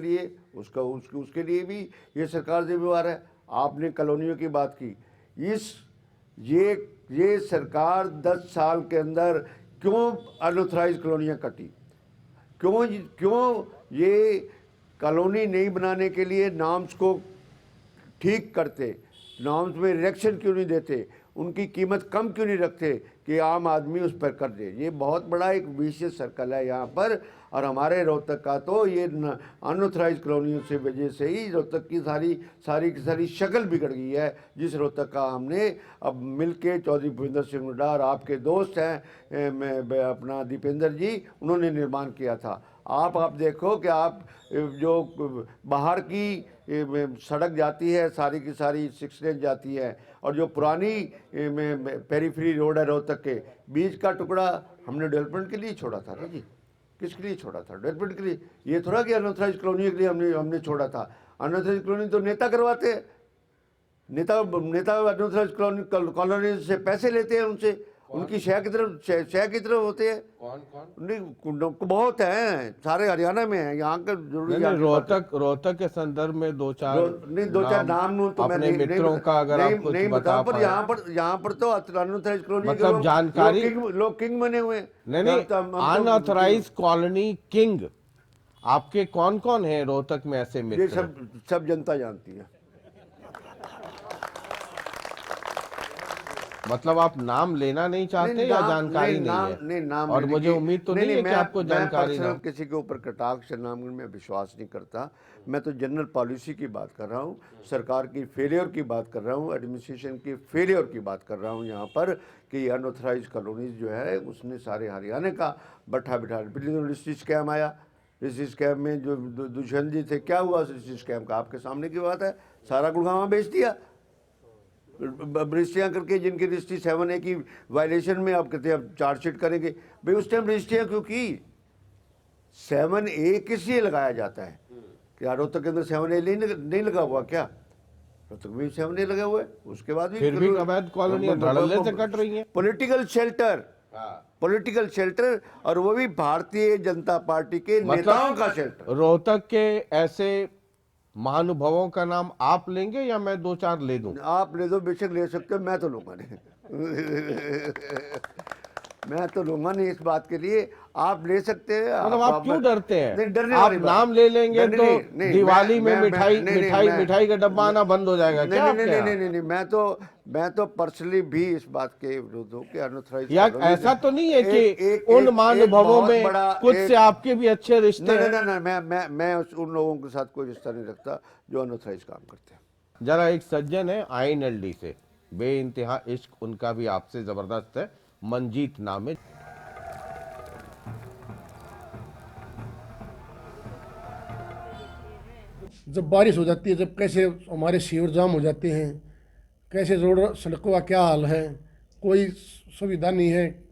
लिए भी ये सरकार जिम्मेवार है। आपने कॉलोनियों की बात की। ये सरकार 10 साल के अंदर क्यों अनऑथराइज कॉलोनियाँ कटी? क्यों ये कॉलोनी नहीं बनाने के लिए नॉर्म्स को ठीक करते, नॉर्म्स में रिएक्शन क्यों नहीं देते, उनकी कीमत कम क्यों नहीं रखते कि आम आदमी उस पर कर दे? ये बहुत बड़ा एक विशियस सर्कल है यहाँ पर। और हमारे रोहतक का तो ये अनऑथराइज कॉलोनियों से वजह से ही रोहतक की सारी शक्ल बिगड़ गई है, जिस रोहतक का हमने अब मिलके चौधरी भूपेंद्र सिंह हुड्डा और आपके दोस्त हैं अपना दीपेंद्र जी, उन्होंने निर्माण किया था। आप देखो कि आप जो बाहर की सड़क जाती है सारी की सारी 6 लेन जाती है, और जो पुरानी पेरीफ्री रोड है रोहतक के बीच का टुकड़ा हमने डेवलपमेंट के लिए छोड़ा था ना जी। किसके लिए छोड़ा था? डेवलपमेंट के लिए। ये थोड़ा कि अनऑथराइज कॉलोनी के लिए हमने छोड़ा था। अनऑथराइज कॉलोनी तो नेता करवाते हैं। नेता अनऑथराइज कॉलोनी से पैसे लेते हैं उनसे, उनकी शहर की तरफ होते हैं। कौन बहुत हैं, सारे हरियाणा में हैं। यहाँ का जरूरी रोहतक के संदर्भ में दो चार नाम तो अपने मित्रों का अगर आप कुछ बता पाएं। यहाँ पर तो अनऑथराइज कॉलोनी मतलब जानकारी लोग किंग बने हुए हैं। नहीं, अनऑथराइज कॉलोनी किंग आपके कौन कौन है रोहतक में ऐसे मित्र? ये सब जनता जानती है। मतलब आप नाम लेना नहीं चाहते या जानकारी नहीं है? और मुझे उम्मीद तो नहीं है कि आपको जानकारी ना। किसी के ऊपर कटाक्ष नाम में विश्वास नहीं करता। मैं तो जनरल पॉलिसी की बात कर रहा हूँ, सरकार की फेलियर की बात कर रहा हूँ, एडमिनिस्ट्रेशन की फेलियर की बात कर रहा हूँ यहाँ पर कि अनऑथराइज कॉलोनीज जो है उसने सारे हरियाणा का बिठा रजिस्ट्री स्कैम आया। रजिस्ट्री स्कैम में जो दुष्यंत जी थे, क्या हुआ रजिस्ट्री स्कैम का? आपके सामने की बात है। सारा गुड़गांव बेच दिया रजिस्ट्रियाँ करके, जिनकी रजिस्ट्री 7A की वायलेशन में आप कहते हैं अब चार्जशीट करेंगे। भाई उस टाइम रजिस्ट्रियाँ क्यों की? 7A किस लिए लगाया जाता है? क्या रोहतक के अंदर 7A नहीं लगा हुआ क्या? रोहतक में 7A लगा हुआ है। उसके बाद भी अवैध कॉलोनियां धड़ल्ले से कट रही हैं। पॉलिटिकल शेल्टर, और वो भी भारतीय जनता पार्टी के नेताओं का शेल्टर। रोहतक के ऐसे महानुभावों का नाम आप लेंगे या मैं 2-4 ले दूं? आप ले दो, बेशक ले सकते हो, मैं तो लूंगा नहीं। मैं तो लूंगा नहीं इस बात के लिए। आप ले सकते हैं। मतलब आप क्यों डरते हैं? डरने आप वाली बात। नाम ले लेंगे तो दिवाली में मिठाई का डब्बा आना बंद हो जाएगा क्या? नहीं, मैं तो पर्सनली भी इस बात के विरुद्ध हूँ कि अनऑथराइज। यार ऐसा तो नहीं है कि उन महानुभावों में कुछ से आपके भी अच्छे रिश्ते हैं? नहीं, मैं उन लोगों के साथ कोई रिश्ता नहीं रखता जो अनऑथराइज काम करते हैं। जरा एक सज्जन है INLD से, बेइंतहा इश्क उनका भी आपसे जबरदस्त है, मंजीत नाम है। जब बारिश हो जाती है, जब कैसे हमारे सीवर जाम हो जाते हैं, कैसे रोड सड़कों का क्या हाल है, कोई सुविधा नहीं है,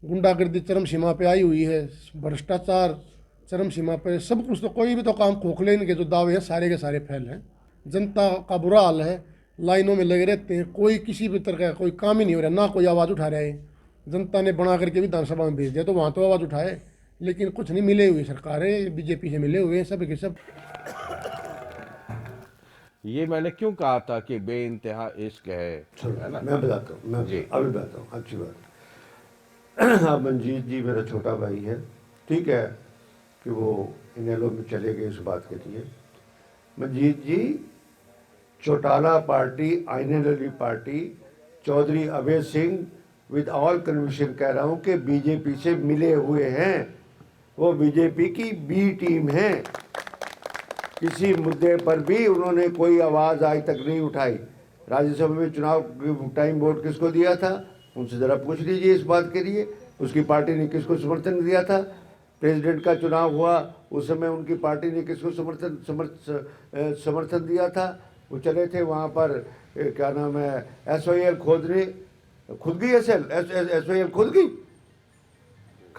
गुंडागर्दी चरम सीमा पे आई हुई है, भ्रष्टाचार चरम सीमा पे, सब कुछ। तो कोई भी तो काम खोखले इनके जो दावे हैं सारे के सारे फैल हैं। जनता का बुरा हाल है, लाइनों में लगे रहते हैं, कोई किसी भी तरह का कोई काम ही नहीं हो रहा, ना कोई आवाज़ उठा रहा है। जनता ने बना करके विधानसभा में भेज दिया तो वहाँ तो आवाज़ उठाए, लेकिन कुछ नहीं। मिले हुए सरकारें बीजेपी से मिले हुए हैं सब के सब। ये मैंने क्यों कहा था कि बेइंतहा इश्क है ना? मैं बताता हूँ, अभी बताता हूँ। अच्छी बात। अब मंजीत जी मेरा छोटा भाई है, ठीक है कि वो इनेलो में चले गए इस बात के लिए। Manjeet ji Chautala party, INLD party, Chaudhary Abhay Singh with all conviction कह रहा हूँ कि बीजेपी से मिले हुए हैं। वो बीजेपी की B टीम है। किसी मुद्दे पर भी उन्होंने कोई आवाज़ आज तक नहीं उठाई। राज्यसभा में चुनाव टाइम वोट किसको दिया था? उनसे ज़रा पूछ लीजिए इस बात के लिए। उसकी पार्टी ने किसको समर्थन दिया था? प्रेसिडेंट का चुनाव हुआ उस समय उनकी पार्टी ने किसको समर्थन दिया था? वो चले थे वहाँ पर, क्या नाम है, SOL खोदने। खुद गई SOL खुद गई।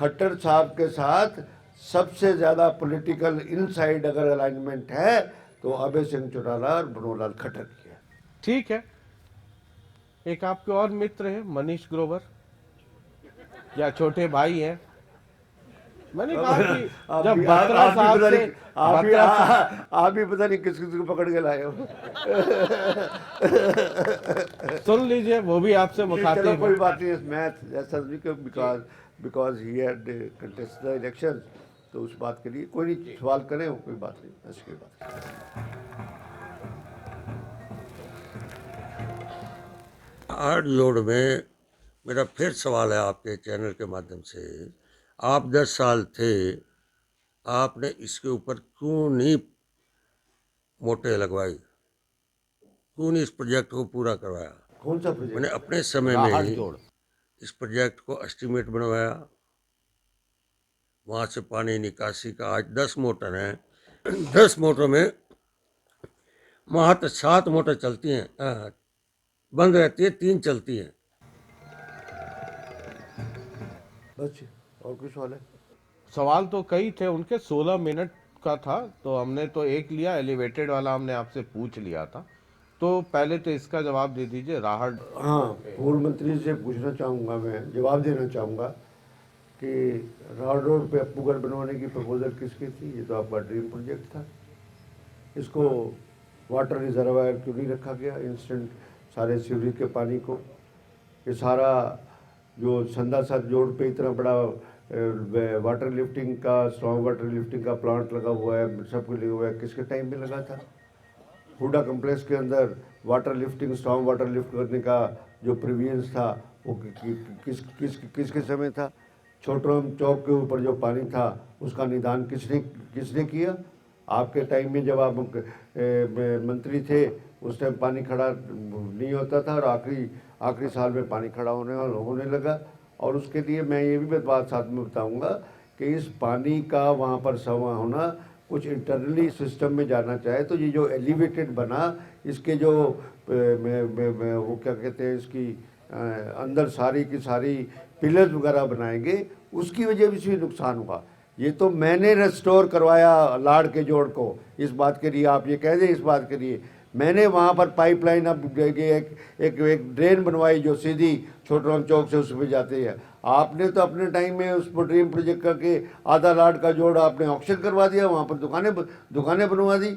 खट्टर साहब के साथ सबसे ज़्यादा पॉलिटिकल इनसाइड अगर अलाइनमेंट है तो अभय सिंह चौटाला और मनोहर लाल खट्टर की है। ठीक है, एक आपके और मित्र हैं मनीष ग्रोवर, या छोटे भाई हैं। मैंने कहा कि जब बत्रा साहब से आप भी पता नहीं किस किस को पकड़ के लाए हो। सुन लीजिए, वो भी आपसे चलो मुखातिब कोई है। बात नहीं, मैथ ऐसा because he had contest the election, तो उस बात के लिए कोई नहीं, सवाल करें, वो कोई बात नहीं, ऐसी कोई बात नहीं। आठ जोड़ में मेरा फिर सवाल है आपके चैनल के माध्यम से, आप 10 साल थे, आपने इसके ऊपर क्यों नहीं मोटे लगवाई, क्यों नहीं इस प्रोजेक्ट को पूरा करवाया? कौन सा प्रोजेक्ट? मैंने अपने समय राहत में जोड़। इस प्रोजेक्ट को एस्टीमेट बनवाया, वहाँ से पानी निकासी का आज 10 मोटर हैं। 10 मोटरों में मात्र 7 मोटर चलती हैं, बंद रहती है, 3 चलती हैं। बस और कुछ सवाल है? सवाल तो कई थे, उनके 16 मिनट का था, तो हमने तो एक लिया, एलिवेटेड वाला हमने आपसे पूछ लिया था। तो पहले तो इसका जवाब दे दीजिए, राहत। हाँ, पूर्व मंत्री से पूछना चाहूँगा, मैं जवाब देना चाहूँगा कि राहत रोड पे अप्पूगढ़ बनवाने की प्रपोजल किसकी थी? ये तो आपका ड्रीम प्रोजेक्ट था। इसको वाटर रिजर्वायर क्यों नहीं रखा गया इंस्टेंट सारे सीवरेज के पानी को? ये सारा जो संदा साथ जोड़ पे इतना बड़ा वाटर लिफ्टिंग का, स्ट्रॉन्ग वाटर लिफ्टिंग का प्लांट लगा हुआ है, सब कुछ लगा हुआ है, किसके टाइम में लगा था? हुडा कम्प्लेक्स के अंदर water lifting, strong water lift करने का जो प्रिवियंस था वो किसके समय था? छोटराम चौक के ऊपर जो पानी था उसका निदान किसने किया? आपके टाइम में जब आप मंत्री थे उस टाइम पानी खड़ा नहीं होता था, और आखिरी साल में पानी खड़ा होने लगा। और उसके लिए मैं ये भी बात साथ में बताऊंगा कि इस पानी का वहाँ पर समा होना कुछ इंटरनली सिस्टम में जाना चाहे तो ये जो एलिवेटेड बना, इसके जो वो क्या कहते हैं, इसकी अंदर सारी की सारी पिलर्स वगैरह बनाएंगे, उसकी वजह से भी नुकसान हुआ। ये तो मैंने रेस्टोर करवाया लाड़ के जोड़ को, इस बात के लिए आप ये कह दें, इस बात के लिए मैंने वहाँ पर पाइपलाइन अब एक ड्रेन बनवाई जो सीधी छोटराम चौक से उसमें जाती है। आपने तो अपने टाइम में उस पर ड्रीम प्रोजेक्ट करके आधा लाड़ का जोड़ आपने ऑक्शन करवा दिया, वहाँ पर दुकानें बनवा दी।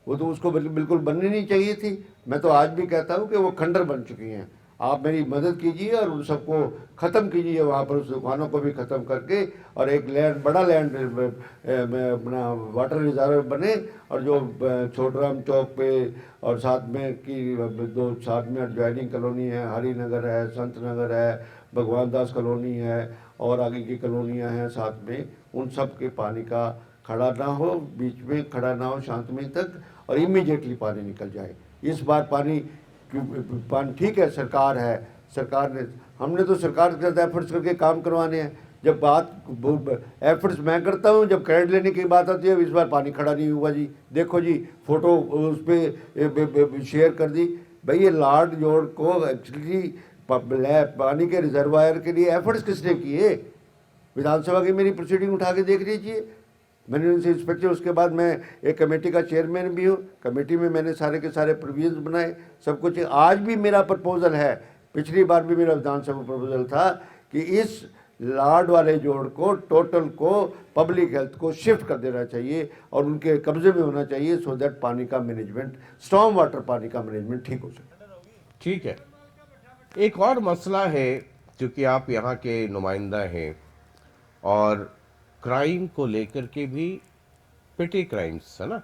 वो तो उसको बिल्कुल बननी नहीं चाहिए थी। मैं तो आज भी कहता हूँ कि वो खंडर बन चुकी हैं। आप मेरी मदद कीजिए और उन सबको ख़त्म कीजिए, वहाँ पर उस दुकानों को भी ख़त्म करके, और एक बड़ा लैंड अपना वाटर रिजर्व बने, और जो छोटराम चौक पे और साथ में की दो साथ में एडजॉइनिंग कॉलोनी है, हरिनगर है, संत नगर है, भगवान दास कॉलोनी है, और आगे की कॉलोनियाँ हैं साथ में, उन सब के पानी का खड़ा ना हो, बीच में खड़ा ना हो शांतमय तक, और इमीडिएटली पानी निकल जाए। इस बार पानी ठीक है, सरकार ने हमने तो सरकार के साथ एफर्ट्स करके काम करवाने हैं। जब बात एफर्ट्स मैं करता हूँ, जब क्रेडिट लेने की बात आती है, इस बार पानी खड़ा नहीं हुआ जी, देखो जी फोटो उस पर शेयर कर दी। भाई ये लाड़ जोड़ को एक्चुअली पानी के रिजर्वायर के लिए एफर्ट्स किसने किए? विधानसभा की मेरी प्रोसीडिंग उठा के देख लीजिए, मैंने उनसे इंस्पेक्टर, उसके बाद मैं एक कमेटी का चेयरमैन भी हूँ, कमेटी में मैंने सारे के सारे प्रोविजंस बनाए, सब कुछ। आज भी मेरा प्रपोजल है, पिछली बार भी मेरा विधानसभा प्रपोजल था कि इस लाड वाले जोड़ को टोटल को पब्लिक हेल्थ को शिफ्ट कर देना चाहिए और उनके कब्जे में होना चाहिए, सो दैट पानी का मैनेजमेंट, स्टॉर्म वाटर पानी का मैनेजमेंट ठीक हो सके। ठीक है, एक और मसला है, क्योंकि आप यहाँ के नुमाइंदा हैं और क्राइम को लेकर के भी, पिटी क्राइम्स है ना,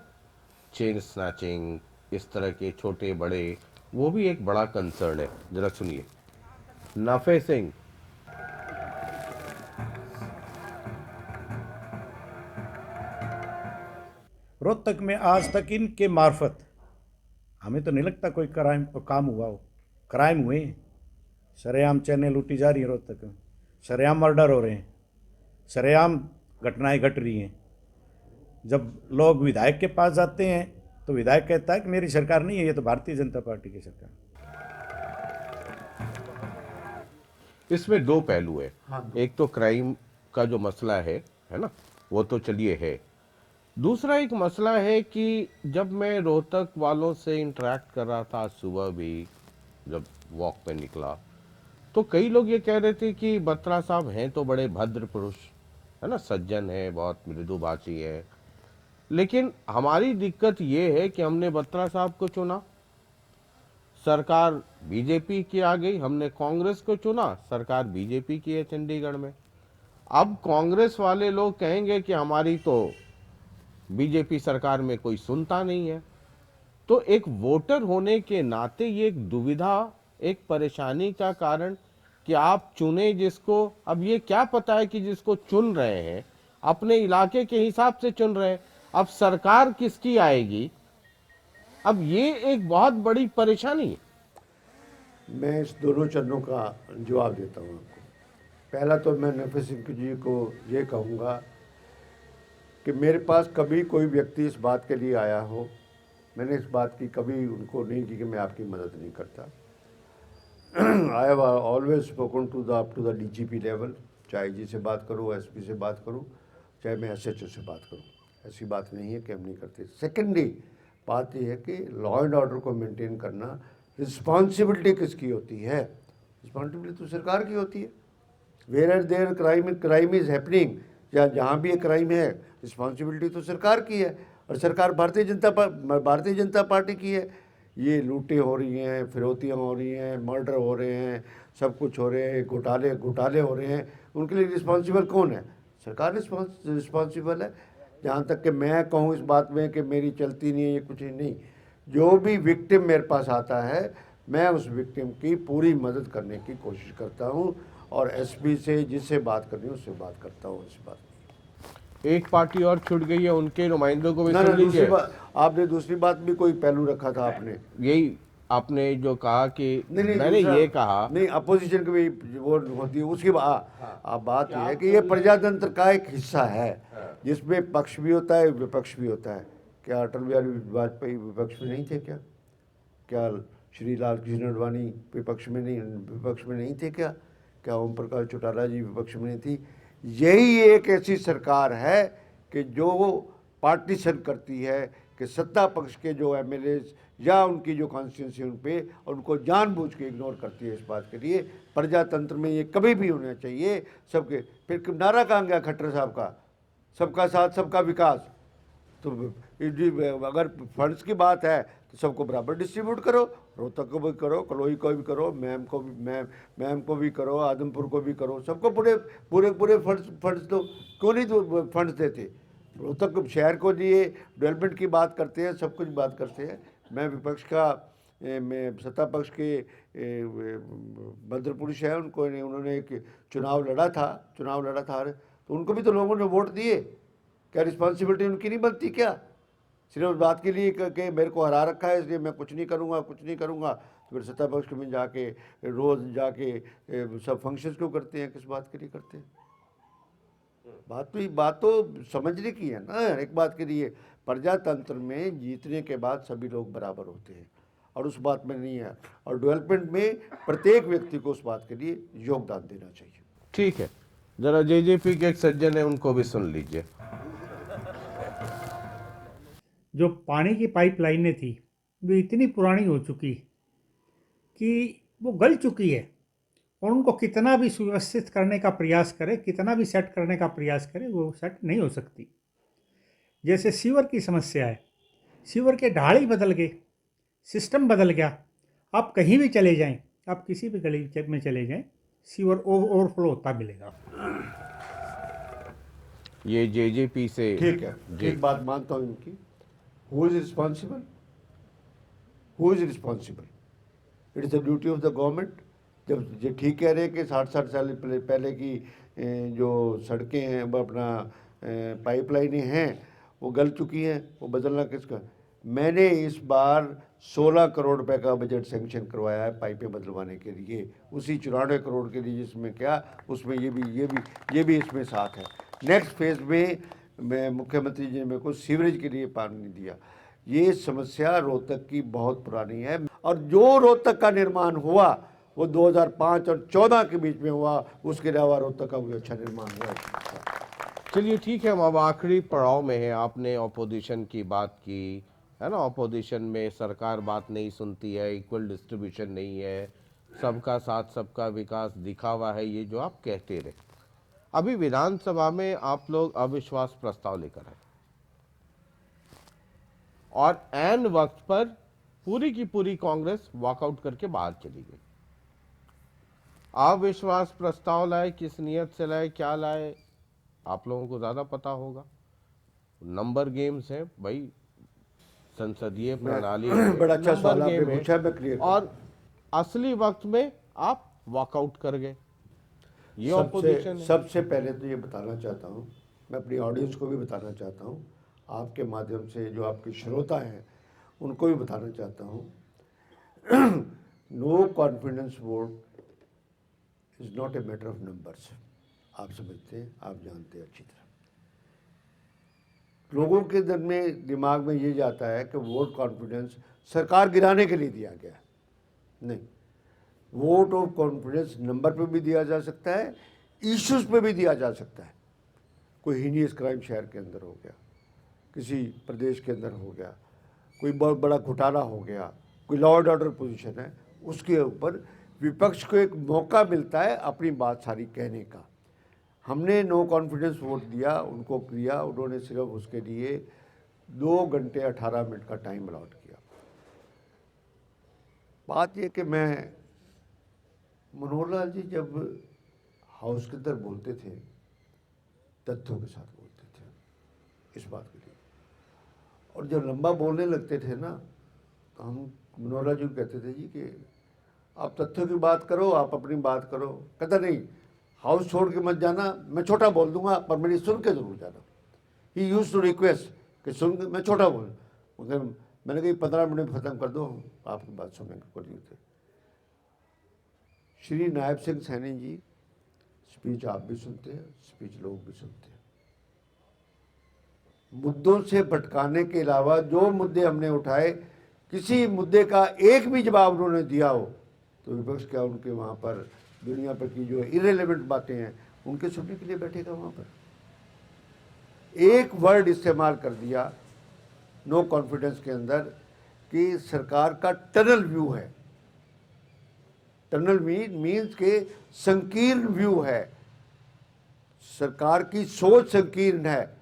चेन स्नैचिंग, इस तरह के छोटे बड़े, वो भी एक बड़ा कंसर्न है। जरा सुनिए। नाफे सिंह। रोहतक में आज तक इनके मार्फत हमें तो नहीं लगता कोई क्राइम को काम हुआ हो। क्राइम हुए हैं, सरेआम चैनें लूटी जा रही है रोहतक में, सरेआम मर्डर हो रहे हैं, सरेआम घटनाएं घट रही हैं। जब लोग विधायक के पास जाते हैं तो विधायक कहता है कि मेरी सरकार नहीं है, ये तो भारतीय जनता पार्टी की सरकार। इसमें दो पहलू है। एक तो क्राइम का जो मसला है ना, वो तो चलिए है। दूसरा एक मसला है कि जब मैं रोहतक वालों से इंटरेक्ट कर रहा था आज सुबह भी, जब वॉक पे निकला, तो कई लोग ये कह रहे थे कि बत्रा साहब हैं तो बड़े भद्र पुरुष, है ना, सज्जन है, बहुत मृदुभाषी है, लेकिन हमारी दिक्कत ये है कि हमने बत्रा साहब को चुना, सरकार बीजेपी की आ गई, हमने कांग्रेस को चुना, सरकार बीजेपी की है चंडीगढ़ में। अब कांग्रेस वाले लोग कहेंगे कि हमारी तो बीजेपी सरकार में कोई सुनता नहीं है। तो एक वोटर होने के नाते ये एक दुविधा, एक परेशानी का कारण कि आप चुने जिसको, अब ये क्या पता है कि जिसको चुन रहे हैं अपने इलाके के हिसाब से चुन रहे हैं, अब सरकार किसकी आएगी, अब ये एक बहुत बड़ी परेशानी है। मैं इस दोनों चरणों का जवाब देता हूँ आपको। पहला तो मैं नफी सिंह जी को ये कहूँगा कि मेरे पास कभी कोई व्यक्ति इस बात के लिए आया हो, मैंने इस बात की कभी उनको नहीं की कि मैं आपकी मदद नहीं करता। I have always spoken to the DGP level, चाहे जी से बात करूँ, SP से बात करूँ, चाहे मैं SHO से बात करूँ, ऐसी बात नहीं है कि हम नहीं करते। सेकेंडली बात यह है कि लॉ एंड ऑर्डर को मेंटेन करना रिस्पॉन्सिबिलिटी किसकी होती है? रिस्पॉन्सिबिलिटी तो सरकार की होती है। Where are there crime is happening, या जहाँ भी ये क्राइम है, रिस्पॉन्सिबिलिटी तो सरकार की है, और सरकार भारतीय जनता पार्टी की है। ये लूटें हो रही हैं, फिरौतियाँ हो रही हैं, मर्डर हो रहे हैं, सब कुछ हो रहे हैं, घोटाले हो रहे हैं, उनके लिए रिस्पॉन्सिबल कौन है? सरकार रिस्पॉन्सिबल है। जहाँ तक कि मैं कहूँ इस बात में कि मेरी चलती नहीं है, ये कुछ नहीं, जो भी विक्टिम मेरे पास आता है, मैं उस विक्टिम की पूरी मदद करने की कोशिश करता हूँ, और SP से जिससे बात करनी है उससे बात करता हूँ। इस बात एक पार्टी और छूट गई है, उनके नुमाइंदों को भी ना, सुन लीजिए। आपने दूसरी बात भी कोई पहलू रखा था आपने, यही आपने जो कहा कि नहीं, मैंने ये कहा नहीं, अपोजिशन की भी वो होती है, उसकी अब बात यह है कि ये प्रजातंत्र का एक हिस्सा है जिसमें पक्ष भी होता है, विपक्ष भी होता है। क्या अटल बिहारी वाजपेयी विपक्ष में नहीं थे? क्या श्री लाल कृष्ण आडवाणी विपक्ष में नहीं थे? क्या ओम प्रकाश चौटाला जी विपक्ष में नहीं थी? यही एक ऐसी सरकार है कि जो पार्टीशन करती है कि सत्ता पक्ष के जो MLA या उनकी जो कॉन्स्टिट्यूंसी उन पे, और उनको जानबूझ के इग्नोर करती है। इस बात के लिए प्रजातंत्र में ये कभी भी होना चाहिए सबके। फिर नारा कहाँ गया खट्टर साहब का, सबका साथ सबका विकास? तो अगर फंड्स की बात है तो सबको बराबर डिस्ट्रीब्यूट करो, रोहतक को भी करो, कलोई को भी करो, मैम को भी करो, आदमपुर को भी करो, सबको पूरे फंड्स दो। क्यों नहीं दो फंड्स देते? रोहतक शहर को लिए डेवलपमेंट की बात करते हैं, सब कुछ बात करते हैं। मैं विपक्ष का, मैं सत्ता पक्ष के भद्र पुरुष है, उन्होंने एक चुनाव लड़ा था, तो उनको भी तो लोगों ने वोट दिए। क्या रिस्पॉन्सिबिलिटी उनकी नहीं बनती क्या? सिर्फ बात के लिए कि मेरे को हरा रखा है इसलिए मैं कुछ नहीं करूँगा, तो फिर सत्ता पक्ष में जाके रोज़ जाके सब फंक्शंस क्यों करते हैं? किस बात के लिए करते हैं? बात तो समझने की है ना। एक बात के लिए प्रजातंत्र में जीतने के बाद सभी लोग बराबर होते हैं, और उस बात में नहीं है, और डेवलपमेंट में प्रत्येक व्यक्ति को उस बात के लिए योगदान देना चाहिए। ठीक है, जरा JJP के एक सज्जन है, उनको भी सुन लीजिए। जो पानी की पाइपलाइनें थी वो इतनी पुरानी हो चुकी कि वो गल चुकी है, और उनको कितना भी सुव्यवस्थित करने का प्रयास करे, कितना भी सेट करने का प्रयास करे, वो सेट नहीं हो सकती। जैसे सीवर की समस्या है, सीवर के ढाल ही बदल गए, सिस्टम बदल गया। आप कहीं भी चले जाएं, आप किसी भी गली में चले जाएं, सीवर ओवरफ्लो होता मिलेगा। ये JJP से ठीक है, एक बात मानता हूँ इनकी। Who is responsible? It is the duty of the government. जब ये ठीक कह रहे हैं कि 60 साल पहले की जो सड़कें हैं, वो अपना पाइपलाइनें हैं, वो गल चुकी हैं, वो बदलना किसका? मैंने इस बार 16 करोड़ रुपए का बजट सेंक्शन करवाया है पाइपें बदलवाने के लिए, उसी 94 करोड़ के लिए, जिसमें क्या, उसमें ये भी इसमें साथ है। नेक्स्ट फेज में मैं मुख्यमंत्री जी ने मेरे को सीवरेज के लिए पानी दिया। ये समस्या रोहतक की बहुत पुरानी है, और जो रोहतक का निर्माण हुआ वो 2005 और 14 के बीच में हुआ, उसके अलावा रोहतक का कोई अच्छा निर्माण हुआ। चलिए ठीक है, हम अब आखिरी पड़ाव में है। आपने ऑपोजिशन की बात की है ना, ऑपोजिशन में सरकार बात नहीं सुनती है, इक्वल डिस्ट्रीब्यूशन नहीं है, सबका साथ सबका विकास दिखावा है, ये जो आप कहते रहे। अभी विधानसभा में आप लोग अविश्वास प्रस्ताव लेकर आए और एन वक्त पर पूरी की पूरी कांग्रेस वॉकआउट करके बाहर चली गई। अविश्वास प्रस्ताव लाए, किस नियत से लाए, क्या लाए, आप लोगों को ज्यादा पता होगा। नंबर गेम्स है भाई, संसदीय प्रणाली में बड़ा अच्छा नंबर सवाल आपने गेम है। पूछा, मैं क्लियर और असली वक्त में आप वॉकआउट कर गए, ये ऑपोजिशन है। सबसे पहले तो ये बताना चाहता हूँ, मैं अपनी ऑडियंस को भी बताना चाहता हूँ, आपके माध्यम से जो आपके श्रोता हैं उनको भी बताना चाहता हूँ, no confidence vote is not a matter of numbers. आप समझते हैं, आप जानते हैं अच्छी तरह। लोगों के दिल में, दिमाग में ये जाता है कि वोट कॉन्फिडेंस सरकार गिराने के लिए दिया गया है। नहीं, वोट ऑफ कॉन्फिडेंस नंबर पे भी दिया जा सकता है, इश्यूज पे भी दिया जा सकता है। कोई हीनियस क्राइम शहर के अंदर हो गया, किसी प्रदेश के अंदर हो गया, कोई बहुत बड़ा घोटाला हो गया, कोई लॉ एंड ऑर्डर पोजीशन है, उसके ऊपर विपक्ष को एक मौका मिलता है अपनी बात सारी कहने का। हमने नो कॉन्फिडेंस वोट दिया, उनको किया, उन्होंने सिर्फ उसके लिए 2 घंटे 18 मिनट का टाइम अलॉट किया। बात ये कि मैं, मनोहर लाल जी जब हाउस के अंदर बोलते थे, तथ्यों के साथ बोलते थे इस बात के लिए, और जब लंबा बोलने लगते थे ना, तो हम मनोहर लाल जी को कहते थे जी कि आप तथ्यों की बात करो, आप अपनी बात करो। कहता नहीं, हाउस छोड़ के मत जाना, मैं छोटा बोल दूंगा पर मेरी सुन के जरूर जाना। ही यूज टू रिक्वेस्ट कि सुन के, मैं छोटा बोल, मैंने कहा 15 मिनट में ख़त्म कर दो, आपकी बात सुनने के कोई नहीं थे। श्री नायब सिंह सैनी जी, स्पीच आप भी सुनते हैं, स्पीच लोग भी सुनते हैं। मुद्दों से भटकाने के अलावा जो मुद्दे हमने उठाए, किसी मुद्दे का एक भी जवाब उन्होंने दिया हो तो विपक्ष क्या उनके वहाँ पर दुनिया पर की जो इरेलेवेंट बातें हैं उनके सुनने के लिए बैठेगा वहाँ पर। एक वर्ड इस्तेमाल कर दिया नो कॉन्फिडेंस के अंदर कि सरकार का टनल व्यू है। टनल मीन्स के संकीर्ण व्यू है, सरकार की सोच संकीर्ण है।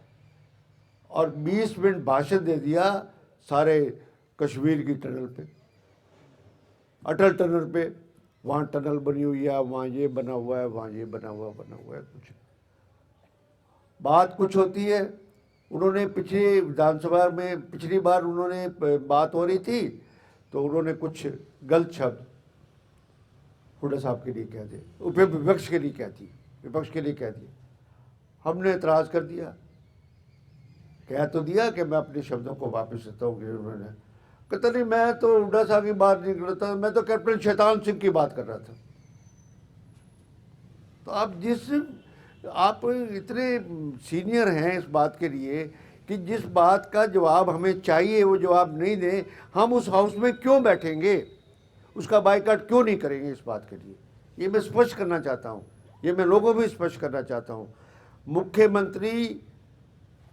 और 20 मिनट भाषण दे दिया सारे कश्मीर की टनल पे, अटल टनल पे, वहाँ टनल बनी हुई है, वहाँ ये बना हुआ है, वहाँ ये बना हुआ है। कुछ बात कुछ होती है। उन्होंने पिछले विधानसभा में, पिछली बार उन्होंने बात हो रही थी तो उन्होंने कुछ गलत शब्द हुड्डा साहब के लिए कह दिए, विपक्ष के लिए कह दी, विपक्ष के लिए कह दिया। हमने एतराज़ कर दिया, कह तो दिया कि मैं अपने शब्दों को वापस लेता हूँ। उन्होंने कहता नहीं, मैं तो हुड्डा साहब की बात नहीं कर रहा था, मैं तो कैप्टन शैतान सिंह की बात कर रहा था। तो आप इतने सीनियर हैं इस बात के लिए कि जिस बात का जवाब हमें चाहिए वो जवाब नहीं दें, हम उस हाउस में क्यों बैठेंगे, उसका बाइकआउट क्यों नहीं करेंगे इस बात के लिए। ये मैं स्पष्ट करना चाहता हूँ, ये मैं लोगों को भी स्पष्ट करना चाहता हूँ। मुख्यमंत्री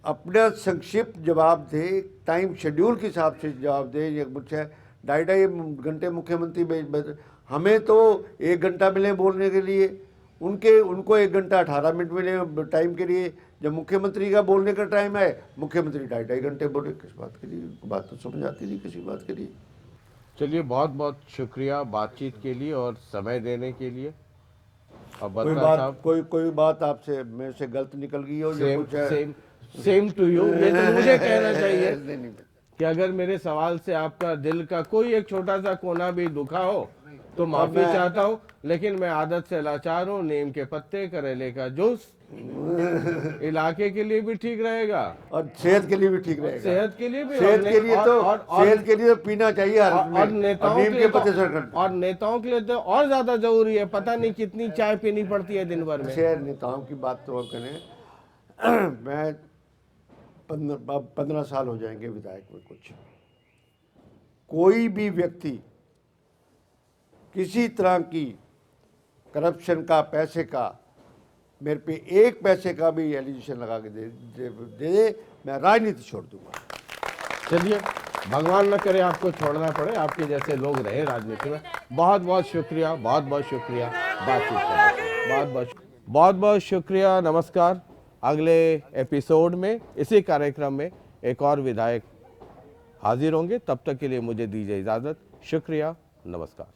अपना संक्षिप्त जवाब दे, टाइम शेड्यूल के हिसाब से जवाब दे। ये मुझे 2.5 घंटे मुख्यमंत्री, हमें तो 1 घंटा मिले बोलने के लिए, उनको 1 घंटा 18 मिनट मिले टाइम के लिए। जब मुख्यमंत्री का बोलने का टाइम है, मुख्यमंत्री 2.5 घंटे बोले। किस बात के लिए? उनको बात तो समझ आती नहीं किसी बात के लिए। चलिए, बहुत बहुत शुक्रिया बातचीत के लिए और समय देने के लिए। अब बत्रा साहब, कोई बात आपसे मेरे से गलत निकल गई हो, सेम टू यू। ये तो मुझे कहना चाहिए कि अगर मेरे सवाल से आपका दिल का कोई एक छोटा सा कोना भी दुखा हो तो माफी चाहता हूँ, लेकिन मैं आदत से लाचार हूँ। नीम के पत्ते, करेले का जूस इलाके के लिए भी ठीक रहेगा और सेहत के लिए भी ठीक रहेगा। सेहत के लिए भी, सेहत के लिए तो पीना चाहिए और नेताओं के लिए तो और ज्यादा जरूरी है। पता नहीं कितनी चाय पीनी पड़ती है दिन भर में। नेताओं की बात तो करें, मैं 15 साल हो जाएंगे विधायक में। कोई भी व्यक्ति किसी तरह की करप्शन का, पैसे का, मेरे पे एक पैसे का भी एलिगेशन लगा के दे, मैं राजनीति छोड़ दूंगा। चलिए, भगवान न करे आपको छोड़ना पड़े, आपके जैसे लोग रहे राजनीति में। बहुत बहुत शुक्रिया, बहुत बहुत शुक्रिया बातचीत करने के लिए। बहुत बहुत शुक्रिया। नमस्कार। अगले एपिसोड में इसी कार्यक्रम में एक और विधायक हाजिर होंगे। तब तक के लिए मुझे दीजिए इजाज़त। शुक्रिया, नमस्कार।